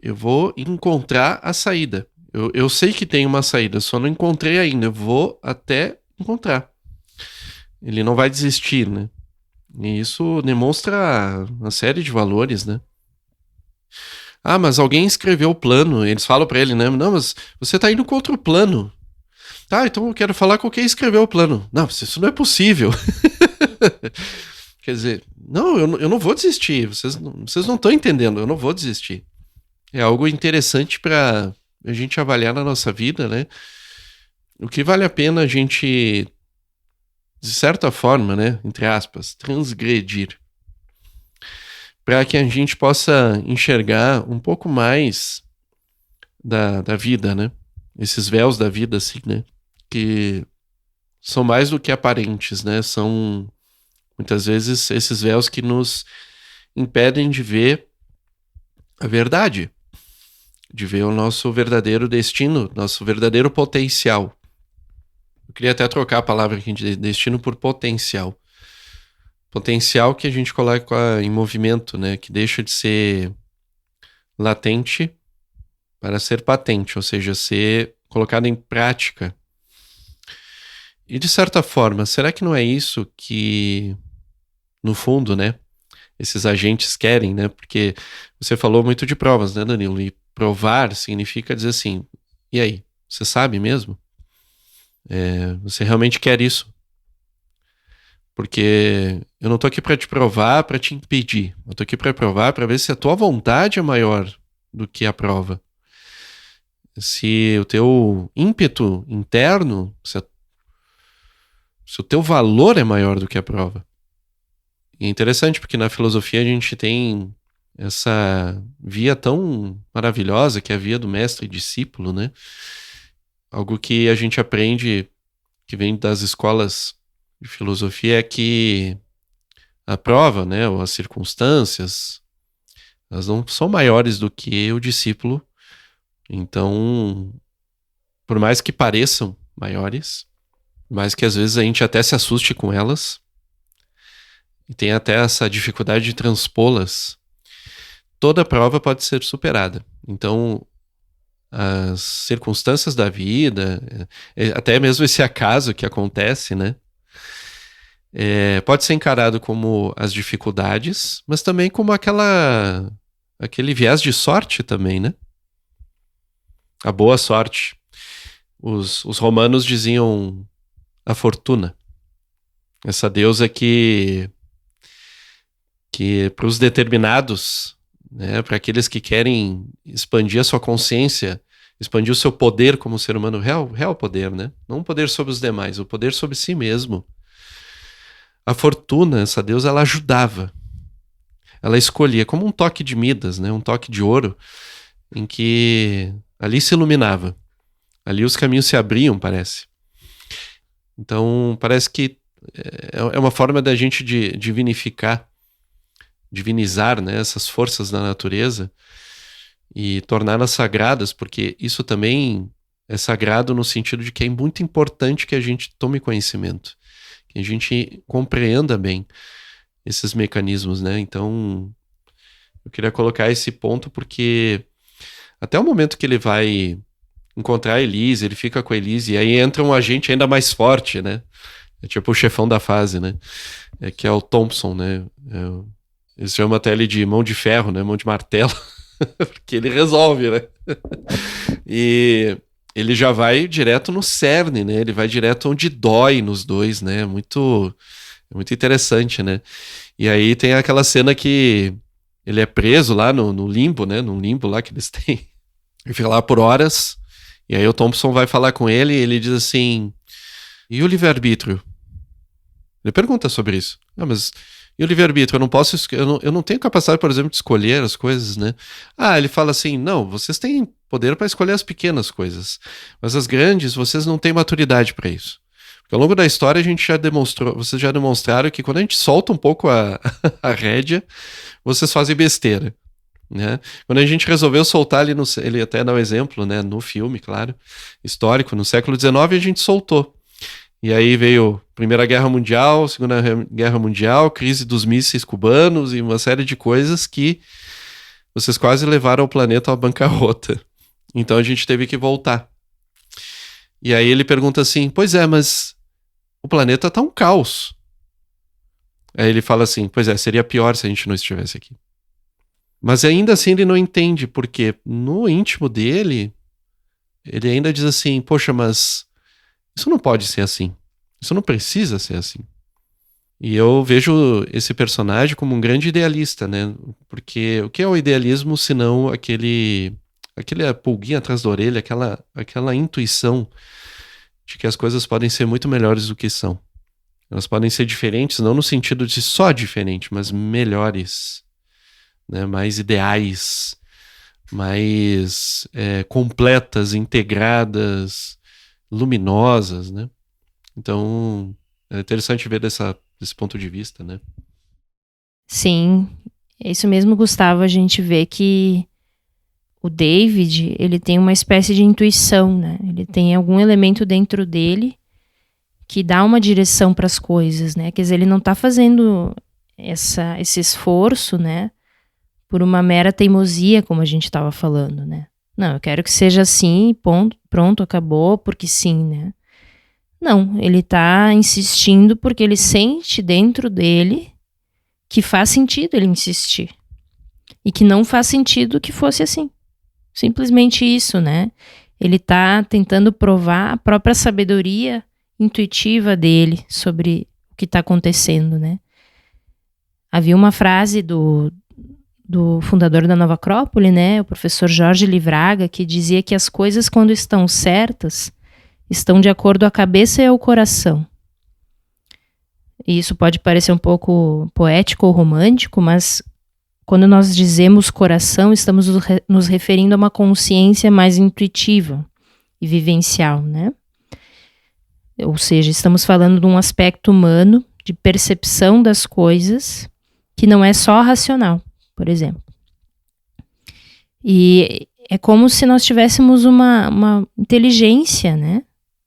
Eu vou encontrar a saída. Eu sei que tem uma saída, só não encontrei ainda. Eu vou até encontrar. Ele não vai desistir, né? E isso demonstra uma série de valores, né? Ah, mas alguém escreveu o plano. Eles falam pra ele, né? Não, mas você tá indo contra o plano. Tá, então eu quero falar com quem escreveu o plano. Não, isso não é possível. Quer dizer, não, eu não vou desistir. Vocês não estão entendendo, eu não vou desistir. É algo interessante pra a gente avaliar na nossa vida, né? O que vale a pena a gente, de certa forma, né, entre aspas, transgredir, para que a gente possa enxergar um pouco mais da vida, né? Esses véus da vida, assim, né? Que são mais do que aparentes, né? São, muitas vezes, esses véus que nos impedem de ver a verdade, de ver o nosso verdadeiro destino, nosso verdadeiro potencial. Eu queria até trocar a palavra aqui de destino por potencial. Potencial que a gente coloca em movimento, né? Que deixa de ser latente para ser patente, ou seja, ser colocado em prática. E de certa forma, será que não é isso que, no fundo, né, esses agentes querem, né? Porque você falou muito de provas, né, Danilo? E provar significa dizer assim, e aí, você sabe mesmo? Você realmente quer isso? Porque eu não tô aqui para te provar, para te impedir. Eu tô aqui para provar, para ver se a tua vontade é maior do que a prova. Se o teu ímpeto interno, se o teu valor é maior do que a prova. E é interessante porque na filosofia a gente tem essa via tão maravilhosa que é a via do mestre e discípulo, né? Algo que a gente aprende, que vem das escolas de filosofia, é que a prova, né, ou as circunstâncias, elas não são maiores do que o discípulo. Então, por mais que pareçam maiores, por mais que às vezes a gente até se assuste com elas, e tem até essa dificuldade de transpô-las, toda prova pode ser superada. Então, as circunstâncias da vida, até mesmo esse acaso que acontece, né? Pode ser encarado como as dificuldades, mas também como aquele viés de sorte também, né? A boa sorte. Os romanos diziam a fortuna. Essa deusa que para os determinados, né, para aqueles que querem expandir a sua consciência expandir o seu poder como ser humano, real poder, né? Não o poder sobre os demais, o poder sobre si mesmo. A Fortuna, essa deusa, ela ajudava. Ela escolhia, como um toque de Midas, né? Um toque de ouro, em que ali se iluminava. Ali os caminhos se abriam, parece. Então, parece que é uma forma da gente divinizar, né, essas forças da natureza e torná-las sagradas, porque isso também é sagrado no sentido de que é muito importante que a gente tome conhecimento, que a gente compreenda bem esses mecanismos, né? Então, eu queria colocar esse ponto porque até o momento que ele vai encontrar a Elise, ele fica com a Elise, e aí entra um agente ainda mais forte, né? É tipo o chefão da fase, né? Que é o Thompson, né? Eles chamam até ele de mão de ferro, né? Mão de martelo, porque ele resolve, né? E ele já vai direto no cerne, né? Ele vai direto onde dói nos dois, né? É muito interessante, né? E aí tem aquela cena que ele é preso lá no limbo, né? No limbo lá que eles têm. Ele fica lá por horas. E aí o Thompson vai falar com ele e ele diz assim: e o livre-arbítrio? Ele pergunta sobre isso. Mas e o livre-arbítrio? Eu não tenho capacidade, por exemplo, de escolher as coisas, né? Ele fala assim: não, vocês têm poder para escolher as pequenas coisas, mas as grandes vocês não têm maturidade para isso. Porque ao longo da história vocês já demonstraram que quando a gente solta um pouco a rédea, vocês fazem besteira. Né? Quando a gente resolveu soltar ali, ele até dá um exemplo, né, no filme, claro, histórico, no século XIX, a gente soltou. E aí veio Primeira Guerra Mundial, Segunda Guerra Mundial, crise dos mísseis cubanos e uma série de coisas que vocês quase levaram o planeta à bancarrota. Então a gente teve que voltar. E aí ele pergunta assim: pois é, mas o planeta tá um caos. Aí ele fala assim: pois é, seria pior se a gente não estivesse aqui. Mas ainda assim ele não entende, porque no íntimo dele, ele ainda diz assim: poxa, mas isso não pode ser assim. Isso não precisa ser assim. E eu vejo esse personagem como um grande idealista, né? Porque o que é o idealismo senão aquele pulguinha atrás da orelha, aquela intuição de que as coisas podem ser muito melhores do que são. Elas podem ser diferentes, não no sentido de só diferente, mas melhores. Né, mais ideais, mais completas, integradas, luminosas, né? Então, é interessante ver desse ponto de vista, né? Sim, é isso mesmo, Gustavo. A gente vê que o David, ele tem uma espécie de intuição, né? Ele tem algum elemento dentro dele que dá uma direção para as coisas, né? Quer dizer, ele não está fazendo esse esforço, né, por uma mera teimosia, como a gente estava falando, né? Não, eu quero que seja assim, ponto, pronto, acabou, porque sim, né? Não, ele tá insistindo porque ele sente dentro dele que faz sentido ele insistir. E que não faz sentido que fosse assim. Simplesmente isso, né? Ele tá tentando provar a própria sabedoria intuitiva dele sobre o que está acontecendo, né? Havia uma frase do fundador da Nova Acrópole, né, o professor Jorge Livraga, que dizia que as coisas, quando estão certas, estão de acordo à cabeça e ao coração. E isso pode parecer um pouco poético ou romântico, mas quando nós dizemos coração, estamos nos referindo a uma consciência mais intuitiva e vivencial, né? Ou seja, estamos falando de um aspecto humano, de percepção das coisas, que não é só racional, por exemplo. E é como se nós tivéssemos uma inteligência, né?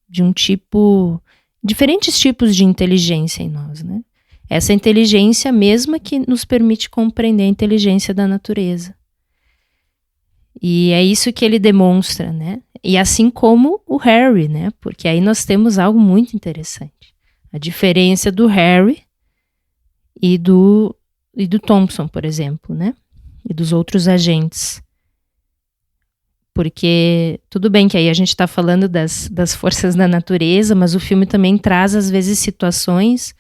De um tipo... diferentes tipos de inteligência em nós, né? Essa inteligência mesma que nos permite compreender a inteligência da natureza. E é isso que ele demonstra, né? E assim como o Harry, né? Porque aí nós temos algo muito interessante. A diferença do Harry e do Thompson, por exemplo, né? E dos outros agentes. Porque tudo bem que aí a gente está falando das forças da natureza, mas o filme também traz, às vezes, situações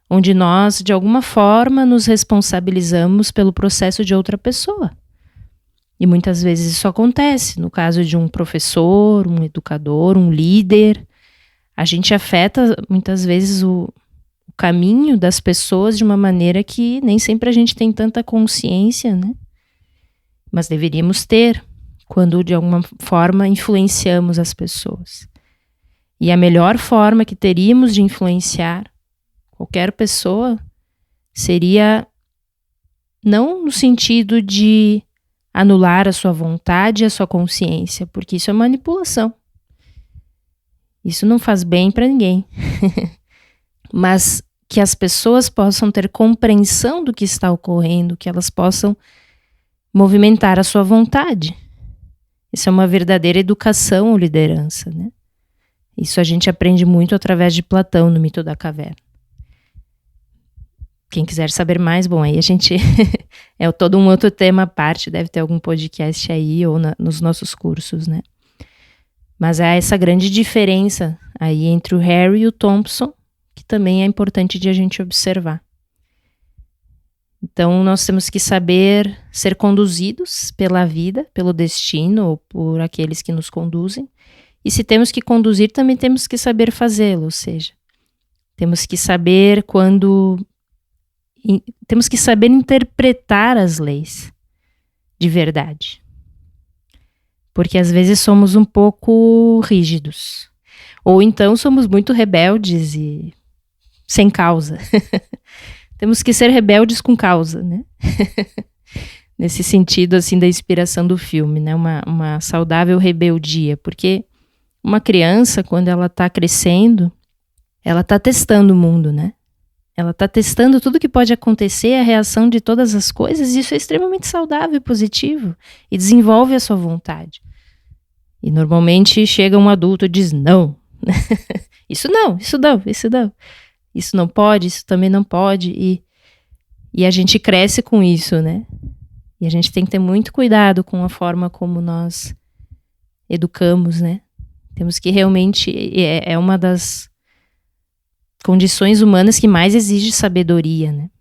onde nós, de alguma forma, nos responsabilizamos pelo processo de outra pessoa. E muitas vezes isso acontece. No caso de um professor, um educador, um líder, a gente afeta muitas vezes o caminho das pessoas de uma maneira que nem sempre a gente tem tanta consciência, né? Mas deveríamos ter, quando de alguma forma influenciamos as pessoas. E a melhor forma que teríamos de influenciar qualquer pessoa seria não no sentido de anular a sua vontade e a sua consciência, porque isso é manipulação. Isso não faz bem para ninguém. Mas que as pessoas possam ter compreensão do que está ocorrendo, que elas possam movimentar a sua vontade. Isso é uma verdadeira educação ou liderança, né? Isso a gente aprende muito através de Platão, no Mito da Caverna. Quem quiser saber mais, bom, aí a gente... é todo um outro tema à parte, deve ter algum podcast aí ou nos nossos cursos, né? Mas há essa grande diferença aí entre o Harry e o Thompson, que também é importante de a gente observar. Então, nós temos que saber ser conduzidos pela vida, pelo destino ou por aqueles que nos conduzem. E se temos que conduzir, também temos que saber fazê-lo, ou seja, temos que saber temos que saber interpretar as leis de verdade. Porque às vezes somos um pouco rígidos. Ou então somos muito rebeldes e sem causa. Temos que ser rebeldes com causa, né? Nesse sentido, assim, da inspiração do filme, né? Uma saudável rebeldia. Porque uma criança, quando ela está crescendo, ela está testando o mundo, né? Ela está testando tudo que pode acontecer, a reação de todas as coisas, e isso é extremamente saudável e positivo, e desenvolve a sua vontade. E normalmente chega um adulto e diz, não, isso não, isso não, isso não, isso não pode, isso também não pode, e a gente cresce com isso, né? E a gente tem que ter muito cuidado com a forma como nós educamos, né? Temos que realmente, é uma das condições humanas que mais exige sabedoria, né?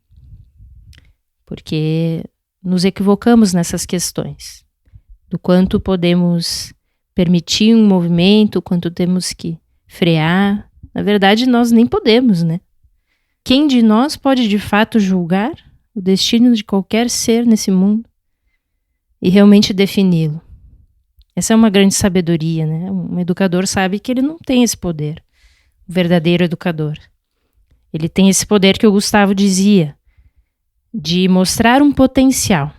Porque nos equivocamos nessas questões. Do quanto podemos permitir um movimento, quanto temos que frear. Na verdade, nós nem podemos, né? Quem de nós pode de fato julgar o destino de qualquer ser nesse mundo e realmente defini-lo? Essa é uma grande sabedoria, né? Um educador sabe que ele não tem esse poder. O verdadeiro educador. Ele tem esse poder que o Gustavo dizia, de mostrar um potencial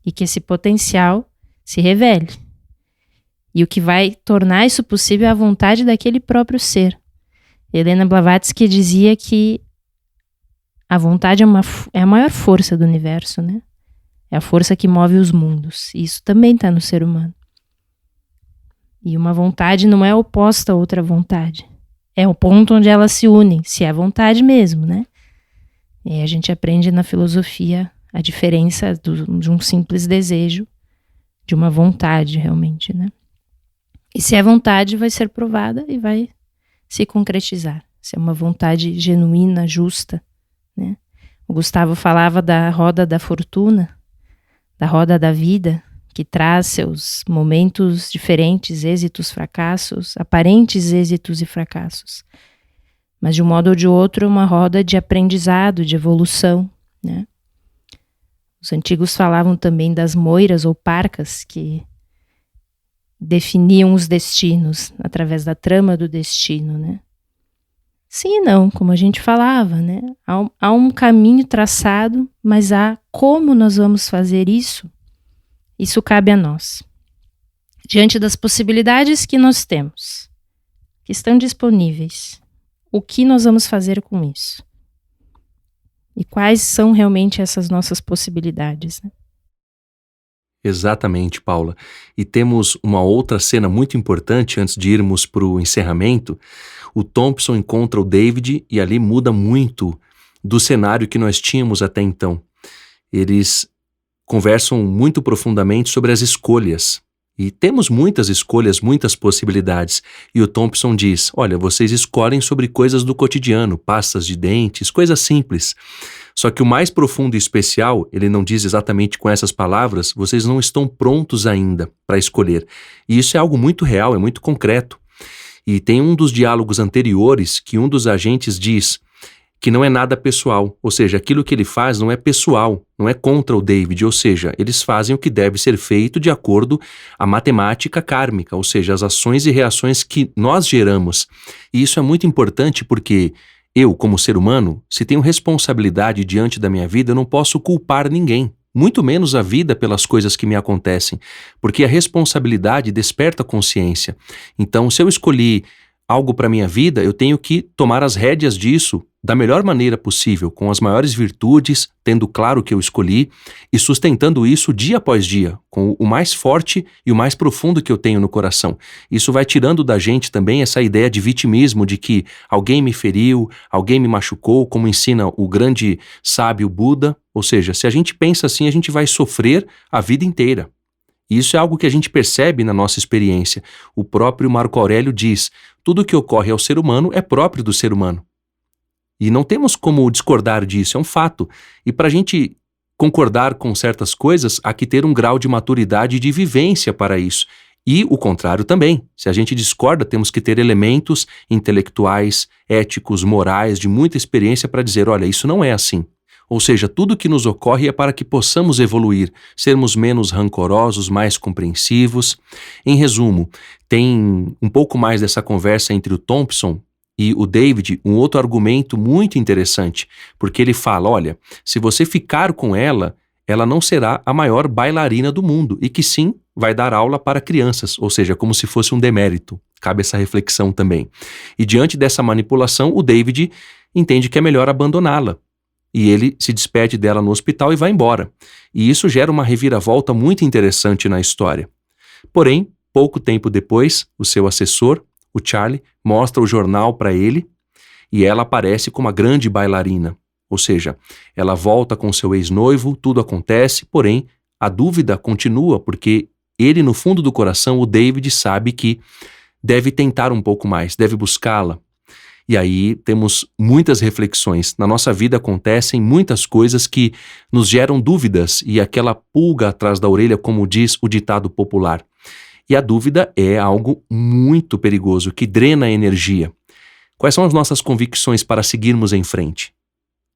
e que esse potencial se revele. E o que vai tornar isso possível é a vontade daquele próprio ser. Helena Blavatsky dizia que a vontade é a maior força do universo, né? É a força que move os mundos. E isso também está no ser humano. E uma vontade não é oposta a outra vontade. É o ponto onde elas se unem, se é vontade mesmo, né? E a gente aprende na filosofia a diferença de um simples desejo, de uma vontade realmente, né? E se é vontade, vai ser provada e vai se concretizar. Se é uma vontade genuína, justa, né? O Gustavo falava da roda da fortuna, da roda da vida, que traz seus momentos diferentes, êxitos, fracassos, aparentes êxitos e fracassos. Mas de um modo ou de outro, uma roda de aprendizado, de evolução, né? Os antigos falavam também das moiras ou parcas que definiam os destinos através da trama do destino, né? Sim e não, como a gente falava, né? Há um caminho traçado, mas há como nós vamos fazer isso. Isso cabe a nós. Diante das possibilidades que nós temos, que estão disponíveis, o que nós vamos fazer com isso? E quais são realmente essas nossas possibilidades, né? Exatamente, Paula. E temos uma outra cena muito importante antes de irmos para o encerramento. O Thompson encontra o David e ali muda muito do cenário que nós tínhamos até então. Eles conversam muito profundamente sobre as escolhas E temos muitas escolhas, muitas possibilidades. E o Thompson diz, olha, vocês escolhem sobre coisas do cotidiano, pastas de dentes, coisas simples. Só que o mais profundo e especial, ele não diz exatamente com essas palavras, vocês não estão prontos ainda para escolher. E isso é algo muito real, é muito concreto. E tem um dos diálogos anteriores que um dos agentes diz que não é nada pessoal, ou seja, aquilo que ele faz não é pessoal, não é contra o David, ou seja, eles fazem o que deve ser feito de acordo à matemática kármica, ou seja, as ações e reações que nós geramos. E isso é muito importante porque eu, como ser humano, se tenho responsabilidade diante da minha vida, eu não posso culpar ninguém, muito menos a vida pelas coisas que me acontecem, porque a responsabilidade desperta consciência. Então, se eu escolhi algo para minha vida, eu tenho que tomar as rédeas disso da melhor maneira possível, com as maiores virtudes, tendo claro o que eu escolhi e sustentando isso dia após dia, com o mais forte e o mais profundo que eu tenho no coração. Isso vai tirando da gente também essa ideia de vitimismo, de que alguém me feriu, alguém me machucou, como ensina o grande sábio Buda. Ou seja, se a gente pensa assim, a gente vai sofrer a vida inteira. E isso é algo que a gente percebe na nossa experiência. O próprio Marco Aurélio diz, tudo que ocorre ao ser humano é próprio do ser humano. E não temos como discordar disso, é um fato. E para a gente concordar com certas coisas, há que ter um grau de maturidade e de vivência para isso. E o contrário também. Se a gente discorda, temos que ter elementos intelectuais, éticos, morais, de muita experiência para dizer, olha, isso não é assim. Ou seja, tudo que nos ocorre é para que possamos evoluir, sermos menos rancorosos, mais compreensivos. Em resumo, tem um pouco mais dessa conversa entre o Thompson e o David, um outro argumento muito interessante, porque ele fala, olha, se você ficar com ela, ela não será a maior bailarina do mundo e que sim, vai dar aula para crianças, ou seja, como se fosse um demérito. Cabe essa reflexão também. E diante dessa manipulação, o David entende que é melhor abandoná-la. E ele se despede dela no hospital e vai embora. E isso gera uma reviravolta muito interessante na história. Porém, pouco tempo depois, o seu assessor, o Charlie, mostra o jornal para ele e ela aparece como uma grande bailarina. Ou seja, ela volta com seu ex-noivo, tudo acontece, porém, a dúvida continua porque ele, no fundo do coração, o David, sabe que deve tentar um pouco mais, deve buscá-la. E aí temos muitas reflexões. Na nossa vida acontecem muitas coisas que nos geram dúvidas e aquela pulga atrás da orelha, como diz o ditado popular. E a dúvida é algo muito perigoso, que drena a energia. Quais são as nossas convicções para seguirmos em frente?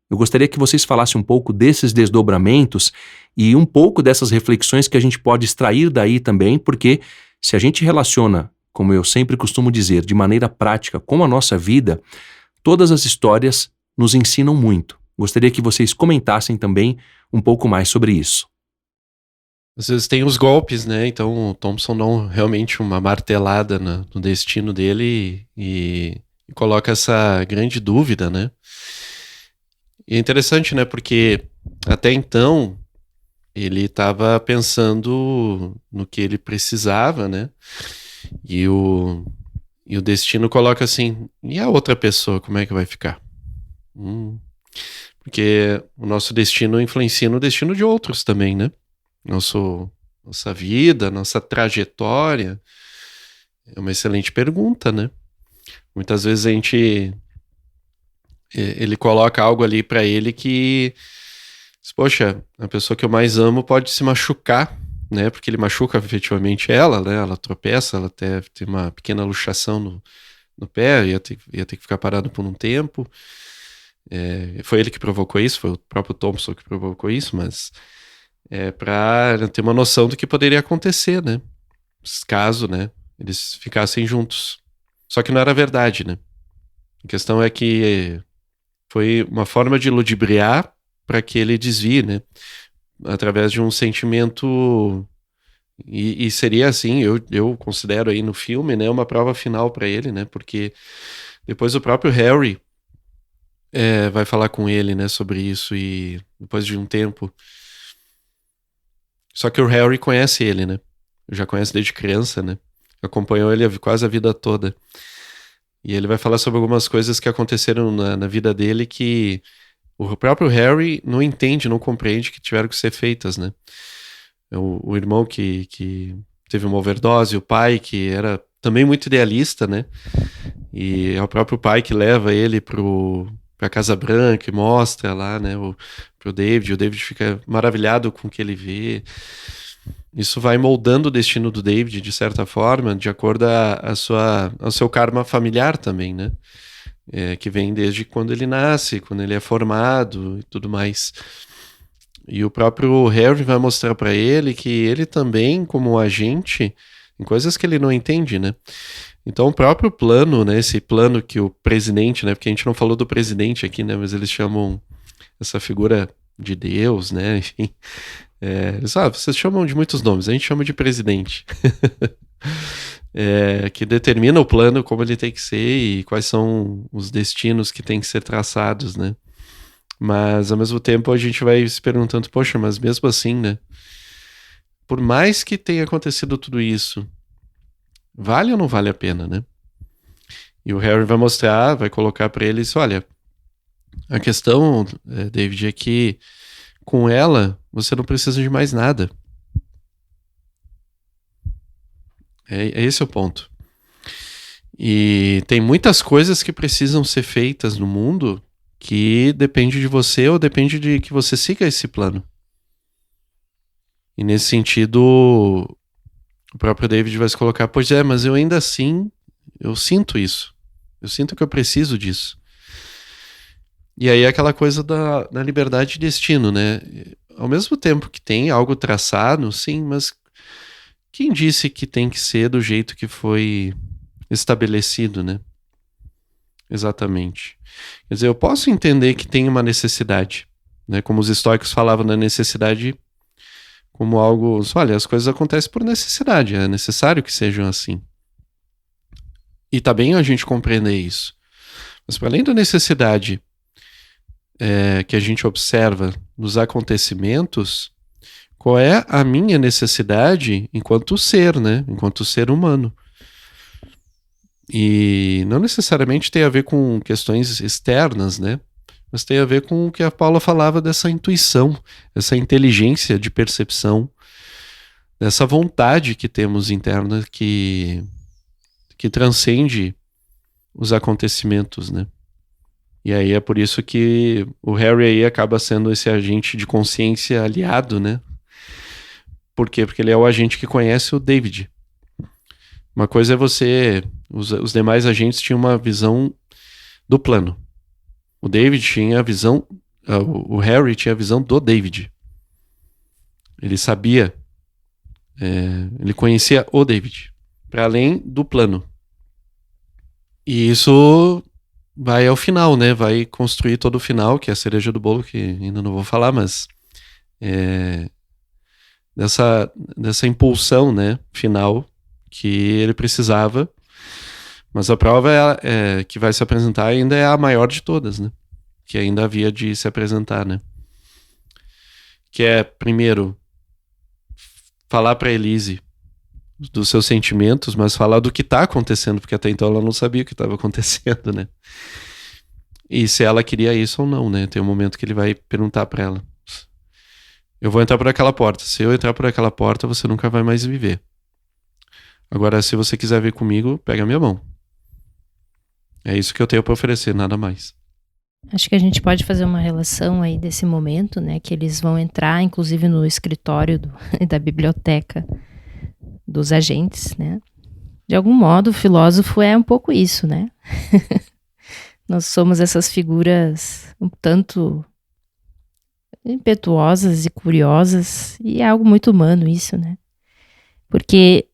Eu gostaria que vocês falassem um pouco desses desdobramentos e um pouco dessas reflexões que a gente pode extrair daí também, porque se a gente relaciona, como eu sempre costumo dizer, de maneira prática com a nossa vida, todas as histórias nos ensinam muito. Gostaria que vocês comentassem também um pouco mais sobre isso. Às vezes tem os golpes, né? Então o Thompson dá realmente uma martelada no destino dele e coloca essa grande dúvida, né? E é interessante, né? Porque até então ele estava pensando no que ele precisava, né? E o destino coloca assim, e a outra pessoa, como é que vai ficar? Porque o nosso destino influencia no destino de outros também, né? Nossa vida, nossa trajetória. É uma excelente pergunta, né? Muitas vezes ele coloca algo ali pra ele que, poxa, a pessoa que eu mais amo pode se machucar, né? Porque ele machuca efetivamente ela, né? Ela tropeça, ela tem uma pequena luxação no pé, ia ter que ficar parado por um tempo. Foi ele que provocou isso, foi o próprio Thompson que provocou isso, mas para ter uma noção do que poderia acontecer, né? Caso, né, eles ficassem juntos. Só que não era verdade, né? A questão é que foi uma forma de ludibriar para que ele desvie, né? Através de um sentimento, e seria assim, eu considero aí no filme, né, uma prova final para ele, né? Porque depois o próprio Harry vai falar com ele, né, sobre isso, e depois de um tempo. Só que o Harry conhece ele, né? Já conhece desde criança, né? Acompanhou ele quase a vida toda. E ele vai falar sobre algumas coisas que aconteceram na vida dele que o próprio Harry não entende, não compreende, que tiveram que ser feitas, né? O irmão que teve uma overdose, o pai que era também muito idealista, né? E é o próprio pai que leva ele pra Casa Branca e mostra lá, né, pro David. O David fica maravilhado com o que ele vê. Isso vai moldando o destino do David, de certa forma, de acordo ao seu karma familiar também, né? Que vem desde quando ele nasce, quando ele é formado e tudo mais. E o próprio Harry vai mostrar para ele que ele também, como agente, em coisas que ele não entende, né? Então o próprio plano, né? Esse plano que o presidente, né? Porque a gente não falou do presidente aqui, né? Mas eles chamam essa figura de Deus, né? Enfim. Vocês chamam de muitos nomes, a gente chama de presidente. Que determina o plano, como ele tem que ser e quais são os destinos que tem que ser traçados, né? Mas, ao mesmo tempo, a gente vai se perguntando, poxa, mas mesmo assim, né? Por mais que tenha acontecido tudo isso, vale ou não vale a pena, né? E o Harry vai mostrar, vai colocar pra ele isso, olha, a questão, David, é que com ela, você não precisa de mais nada. Esse é o ponto. E tem muitas coisas que precisam ser feitas no mundo que depende de você ou depende de que você siga esse plano. E nesse sentido, o próprio David vai se colocar, pois mas eu ainda assim, eu sinto isso. Eu sinto que eu preciso disso. E aí é aquela coisa da liberdade de destino, né? Ao mesmo tempo que tem algo traçado, sim, mas quem disse que tem que ser do jeito que foi estabelecido, né? Exatamente. Quer dizer, eu posso entender que tem uma necessidade, né? Como os estoicos falavam da necessidade como algo... Olha, as coisas acontecem por necessidade, é necessário que sejam assim. E tá bem a gente compreender isso. Mas para além da necessidade que a gente observa nos acontecimentos, qual é a minha necessidade enquanto ser, né? Enquanto ser humano. E não necessariamente tem a ver com questões externas, né? Mas tem a ver com o que a Paula falava dessa intuição, essa inteligência de percepção, dessa vontade que temos interna que transcende os acontecimentos, né? E aí é por isso que o Harry aí acaba sendo esse agente de consciência aliado, né? Por quê? Porque ele é o agente que conhece o David. Uma coisa é você... Os demais agentes tinham uma visão do plano. O David tinha a visão... O Harry tinha a visão do David. Ele sabia... ele conhecia o David. Para além do plano. E isso vai ao final, né? Vai construir todo o final, que é a cereja do bolo, que ainda não vou falar, mas... dessa impulsão, né? Final que ele precisava. Mas a prova que vai se apresentar ainda é a maior de todas, né? Que ainda havia de se apresentar, né? Que é, primeiro, falar para Elise dos seus sentimentos, mas falar do que tá acontecendo, porque até então ela não sabia o que estava acontecendo, né? E se ela queria isso ou não, né? Tem um momento que ele vai perguntar para ela: eu vou entrar por aquela porta. Se eu entrar por aquela porta, você nunca vai mais viver. Agora, se você quiser vir comigo, pega a minha mão. É isso que eu tenho para oferecer, nada mais. Acho que a gente pode fazer uma relação aí desse momento, né? Que eles vão entrar, inclusive, no escritório da biblioteca dos agentes, né? De algum modo, o filósofo é um pouco isso, né? Nós somos essas figuras um tanto impetuosas e curiosas, e é algo muito humano isso, né? Porque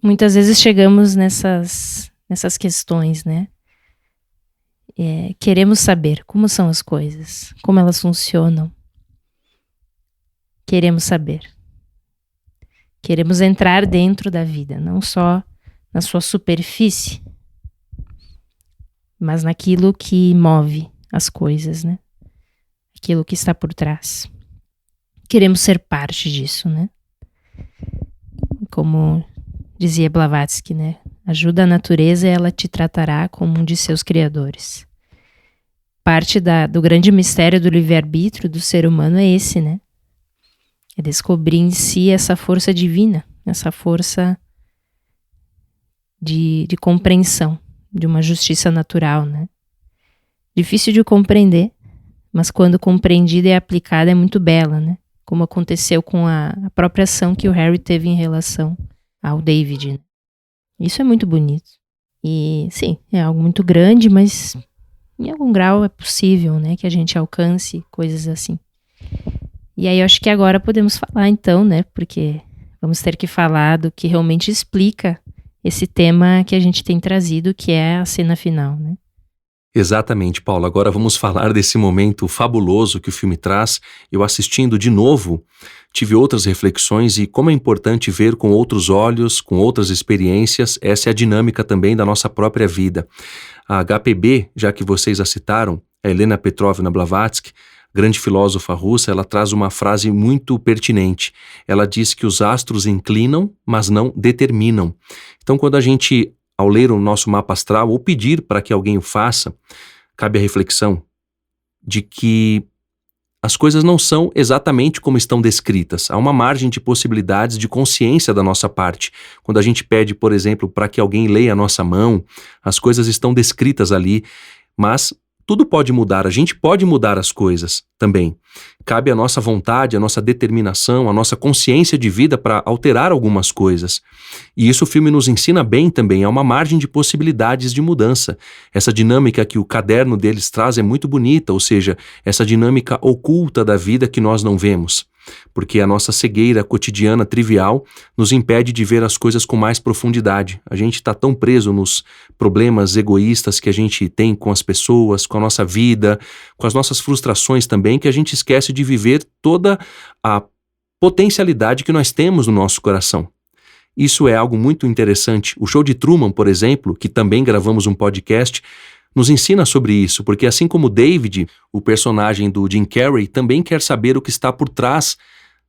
muitas vezes chegamos nessas questões, né? Queremos saber como são as coisas, como elas funcionam. Queremos saber. Queremos entrar dentro da vida, não só na sua superfície, mas naquilo que move as coisas, né? Aquilo que está por trás. Queremos ser parte disso, né? Como dizia Blavatsky, né? Ajuda a natureza e ela te tratará como um de seus criadores. Parte do grande mistério do livre-arbítrio do ser humano é esse, né? É descobrir em si essa força divina, essa força de compreensão, de uma justiça natural, né? Difícil de compreender, mas quando compreendida e aplicada é muito bela, né? Como aconteceu com a própria ação que o Harry teve em relação ao David, né? Isso é muito bonito. E sim, é algo muito grande, mas em algum grau é possível, né, que a gente alcance coisas assim. E aí eu acho que agora podemos falar então, né, porque vamos ter que falar do que realmente explica esse tema que a gente tem trazido, que é a cena final, né? Exatamente, Paulo. Agora vamos falar desse momento fabuloso que o filme traz. Eu assistindo de novo, tive outras reflexões e como é importante ver com outros olhos, com outras experiências. Essa é a dinâmica também da nossa própria vida. A HPB, já que vocês a citaram, a Helena Petrovna Blavatsky, grande filósofa russa, ela traz uma frase muito pertinente. Ela diz que os astros inclinam, mas não determinam. Então, quando a gente, ao ler o nosso mapa astral ou pedir para que alguém o faça, cabe a reflexão de que as coisas não são exatamente como estão descritas. Há uma margem de possibilidades de consciência da nossa parte. Quando a gente pede, por exemplo, para que alguém leia a nossa mão, as coisas estão descritas ali, mas tudo pode mudar, a gente pode mudar as coisas também. Cabe a nossa vontade, a nossa determinação, a nossa consciência de vida para alterar algumas coisas. E isso o filme nos ensina bem também, há uma margem de possibilidades de mudança. Essa dinâmica que o caderno deles traz é muito bonita, ou seja, essa dinâmica oculta da vida que nós não vemos. Porque a nossa cegueira cotidiana trivial nos impede de ver as coisas com mais profundidade. A gente está tão preso nos problemas egoístas que a gente tem com as pessoas, com a nossa vida, com as nossas frustrações também, que a gente esquece de viver toda a potencialidade que nós temos no nosso coração. Isso é algo muito interessante. O Show de Truman, por exemplo, que também gravamos um podcast, nos ensina sobre isso, porque assim como David, o personagem do Jim Carrey, também quer saber o que está por trás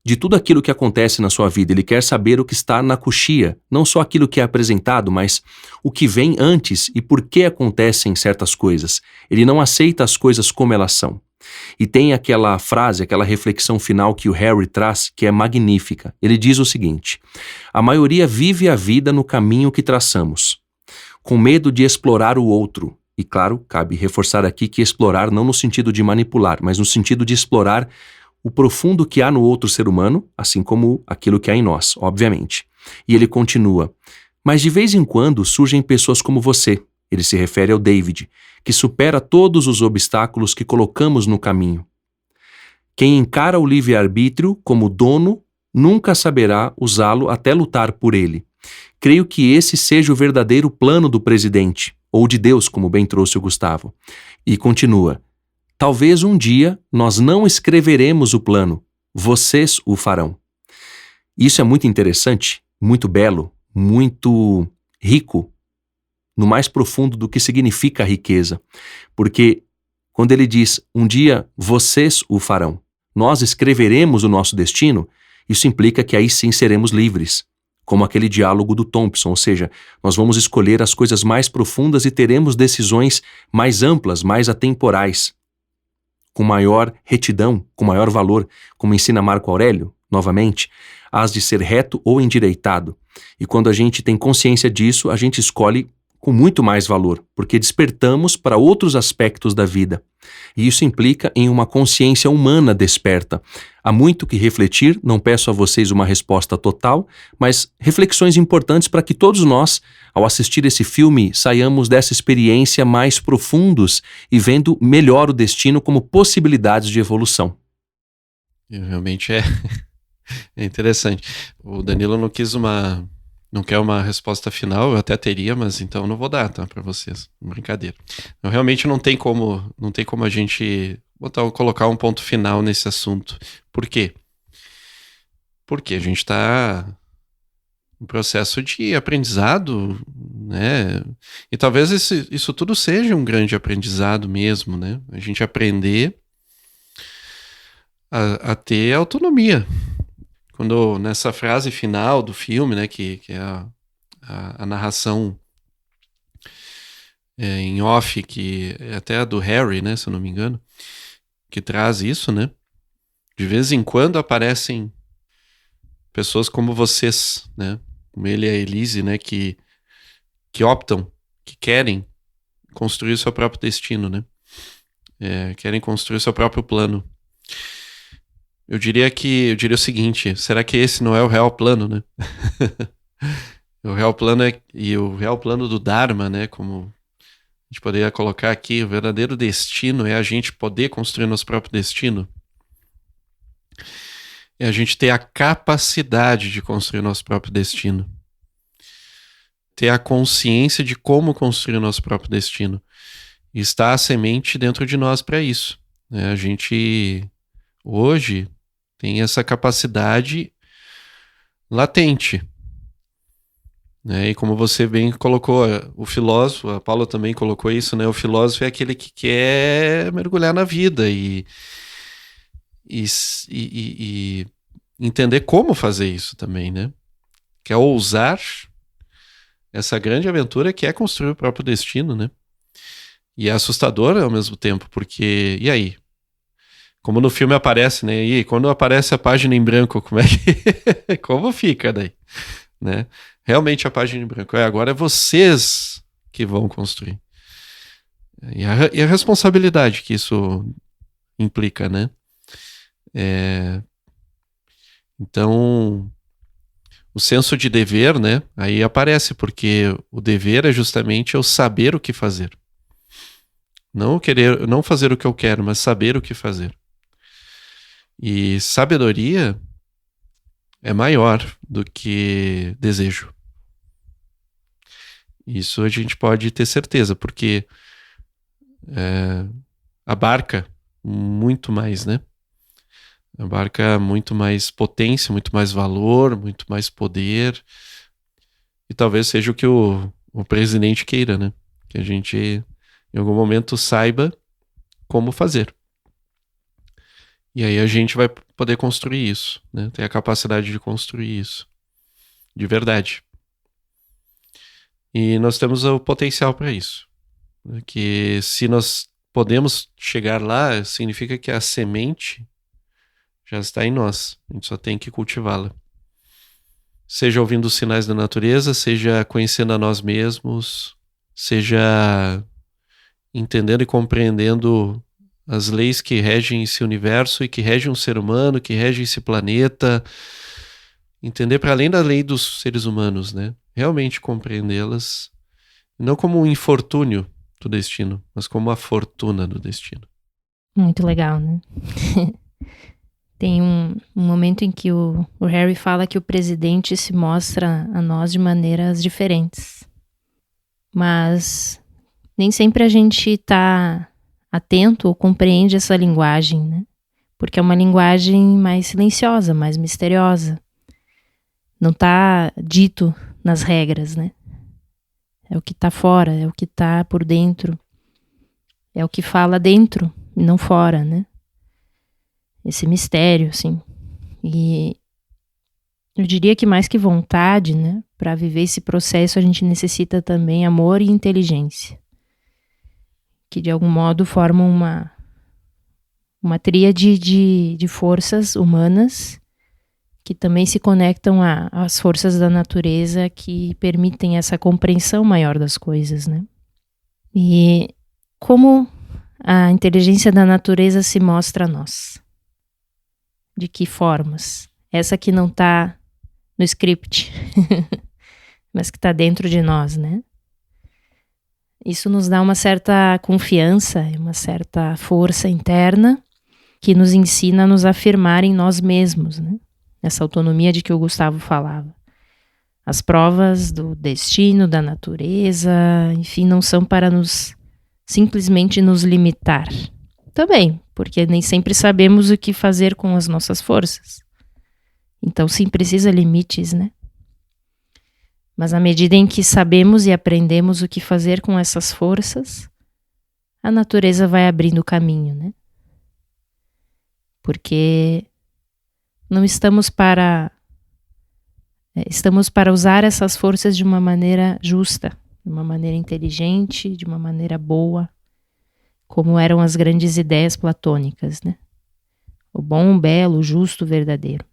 de tudo aquilo que acontece na sua vida. Ele quer saber o que está na coxia, não só aquilo que é apresentado, mas o que vem antes e por que acontecem certas coisas. Ele não aceita as coisas como elas são. E tem aquela frase, aquela reflexão final que o Harry traz, que é magnífica. Ele diz o seguinte: a maioria vive a vida no caminho que traçamos, com medo de explorar o outro. E claro, cabe reforçar aqui que explorar não no sentido de manipular, mas no sentido de explorar o profundo que há no outro ser humano, assim como aquilo que há em nós, obviamente. E ele continua: mas de vez em quando surgem pessoas como você, ele se refere ao David, que supera todos os obstáculos que colocamos no caminho. Quem encara o livre-arbítrio como dono nunca saberá usá-lo até lutar por ele. Creio que esse seja o verdadeiro plano do presidente, ou de Deus, como bem trouxe o Gustavo. E continua: talvez um dia nós não escreveremos o plano, vocês o farão. Isso é muito interessante, muito belo, muito rico, no mais profundo do que significa a riqueza. Porque quando ele diz, um dia vocês o farão, nós escreveremos o nosso destino, isso implica que aí sim seremos livres. Como aquele diálogo do Thompson, ou seja, nós vamos escolher as coisas mais profundas e teremos decisões mais amplas, mais atemporais, com maior retidão, com maior valor, como ensina Marco Aurélio, novamente, hás de ser reto ou endireitado. E quando a gente tem consciência disso, a gente escolhe com muito mais valor, porque despertamos para outros aspectos da vida. E isso implica em uma consciência humana desperta. Há muito que refletir, não peço a vocês uma resposta total, mas reflexões importantes para que todos nós, ao assistir esse filme, saiamos dessa experiência mais profundos e vendo melhor o destino como possibilidades de evolução. Realmente é interessante. O Danilo não quer uma resposta final, eu até teria, mas então eu não vou dar, tá, para vocês. Brincadeira. Então, realmente não tem como a gente colocar um ponto final nesse assunto. Por quê? Porque a gente está em processo de aprendizado, né? E talvez isso tudo seja um grande aprendizado mesmo, né? A gente aprender a ter autonomia. Quando nessa frase final do filme, né, que é a narração em off, que é até a do Harry, né, se eu não me engano, que traz isso, né? De vez em quando aparecem pessoas como vocês, né? Como ele e a Elise, né? Que optam, que querem construir o seu próprio destino, né? Querem construir o seu próprio plano. Eu diria o seguinte: será que esse não é o real plano, né? O real plano o real plano do Dharma, né? Como a gente poderia colocar aqui, o verdadeiro destino é a gente poder construir nosso próprio destino. É a gente ter a capacidade de construir nosso próprio destino. Ter a consciência de como construir o nosso próprio destino. E está a semente dentro de nós para isso. A gente hoje tem essa capacidade latente. E como você bem colocou, o filósofo, a Paula também colocou isso, né? O filósofo é aquele que quer mergulhar na vida e entender como fazer isso também, né? Quer ousar essa grande aventura que é construir o próprio destino, né? E é assustador ao mesmo tempo, porque... E aí? Como no filme aparece, né? E quando aparece a página em branco, como é que... como fica daí? Né? Realmente a página em branco. Agora é vocês que vão construir. E a responsabilidade que isso implica, né? Então, o senso de dever, né? Aí aparece, porque o dever é justamente eu saber o que fazer. Não fazer o que eu quero, mas saber o que fazer. E sabedoria é maior do que desejo. Isso a gente pode ter certeza, porque abarca muito mais, né? Abarca muito mais potência, muito mais valor, muito mais poder. E talvez seja o que o presidente queira, né? Que a gente, em algum momento, saiba como fazer. E aí a gente vai poder construir isso, né? Ter a capacidade de construir isso. De verdade. E nós temos o potencial para isso. Que se nós podemos chegar lá, significa que a semente já está em nós. A gente só tem que cultivá-la. Seja ouvindo os sinais da natureza, seja conhecendo a nós mesmos, seja entendendo e compreendendo as leis que regem esse universo e que regem um ser humano, que regem esse planeta. Entender para além da lei dos seres humanos, né? Realmente compreendê-las, não como um infortúnio do destino, mas como a fortuna do destino. Muito legal, né? Tem um momento em que o Harry fala que o presidente se mostra a nós de maneiras diferentes. Mas nem sempre a gente está atento ou compreende essa linguagem, né? Porque é uma linguagem mais silenciosa, mais misteriosa. Não está dito nas regras, né? É o que está fora, é o que está por dentro. É o que fala dentro e não fora, né? Esse mistério, assim. E eu diria que mais que vontade, né? Para viver esse processo a gente necessita também amor e inteligência. Que de algum modo formam uma tríade de forças humanas que também se conectam às forças da natureza que permitem essa compreensão maior das coisas, né? E como a inteligência da natureza se mostra a nós? De que formas? Essa que não está no script, mas que está dentro de nós, né? Isso nos dá uma certa confiança, uma certa força interna que nos ensina a nos afirmar em nós mesmos, né? Essa autonomia de que o Gustavo falava. As provas do destino, da natureza, enfim, não são para simplesmente nos limitar. Também, porque nem sempre sabemos o que fazer com as nossas forças. Então, sim, precisa limites, né? Mas à medida em que sabemos e aprendemos o que fazer com essas forças, a natureza vai abrindo o caminho, né? Porque não estamos para usar essas forças de uma maneira justa, de uma maneira inteligente, de uma maneira boa, como eram as grandes ideias platônicas, né? O bom, o belo, o justo, o verdadeiro.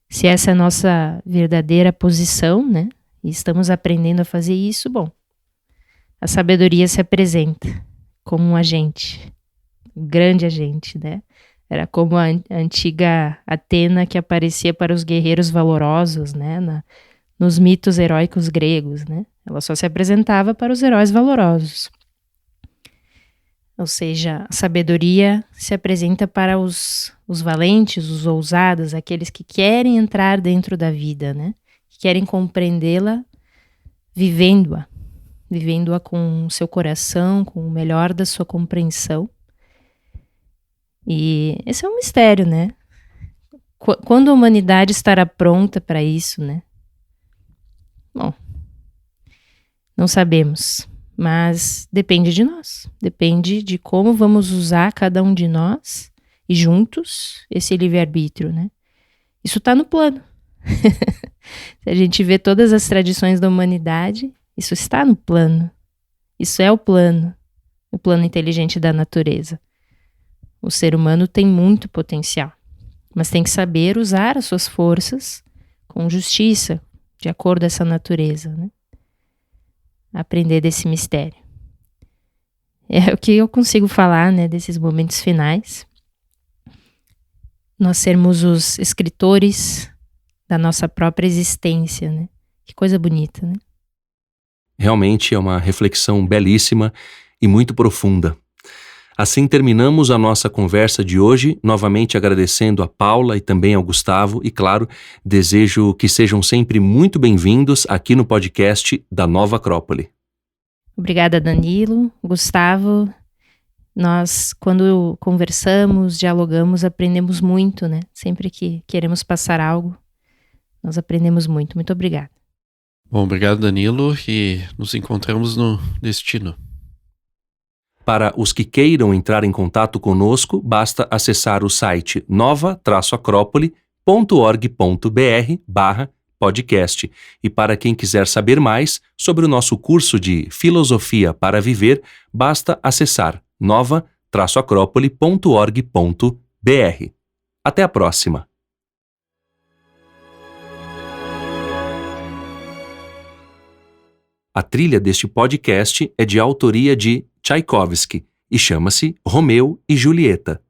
Se essa é a nossa verdadeira posição, né? E estamos aprendendo a fazer isso, bom, a sabedoria se apresenta como um agente, um grande agente, né? Era como a antiga Atena que aparecia para os guerreiros valorosos, né? Nos mitos heróicos gregos, né? Ela só se apresentava para os heróis valorosos. Ou seja, a sabedoria se apresenta para os valentes, os ousados, aqueles que querem entrar dentro da vida, né? Que querem compreendê-la vivendo-a com o seu coração, com o melhor da sua compreensão. E esse é um mistério, né? Quando a humanidade estará pronta para isso, né? Bom, não sabemos. Mas depende de nós, depende de como vamos usar cada um de nós e juntos esse livre-arbítrio, né? Isso está no plano. Se a gente vê todas as tradições da humanidade, isso está no plano. Isso é o plano inteligente da natureza. O ser humano tem muito potencial, mas tem que saber usar as suas forças com justiça, de acordo com essa natureza, né? Aprender desse mistério. É o que eu consigo falar, né, desses momentos finais. Nós sermos os escritores da nossa própria existência, né? Que coisa bonita, né? Realmente é uma reflexão belíssima e muito profunda. Assim terminamos a nossa conversa de hoje, novamente agradecendo a Paula e também ao Gustavo e, claro, desejo que sejam sempre muito bem-vindos aqui no podcast da Nova Acrópole. Obrigada, Danilo, Gustavo. Nós, quando conversamos, dialogamos, aprendemos muito, né? Sempre que queremos passar algo, nós aprendemos muito. Muito obrigada. Bom, obrigado, Danilo, e nos encontramos no destino. Para os que queiram entrar em contato conosco, basta acessar o site nova-acrópole.org.br/podcast. E para quem quiser saber mais sobre o nosso curso de Filosofia para Viver, basta acessar nova-acrópole.org.br. Até a próxima! A trilha deste podcast é de autoria de Tchaikovsky e chama-se Romeu e Julieta.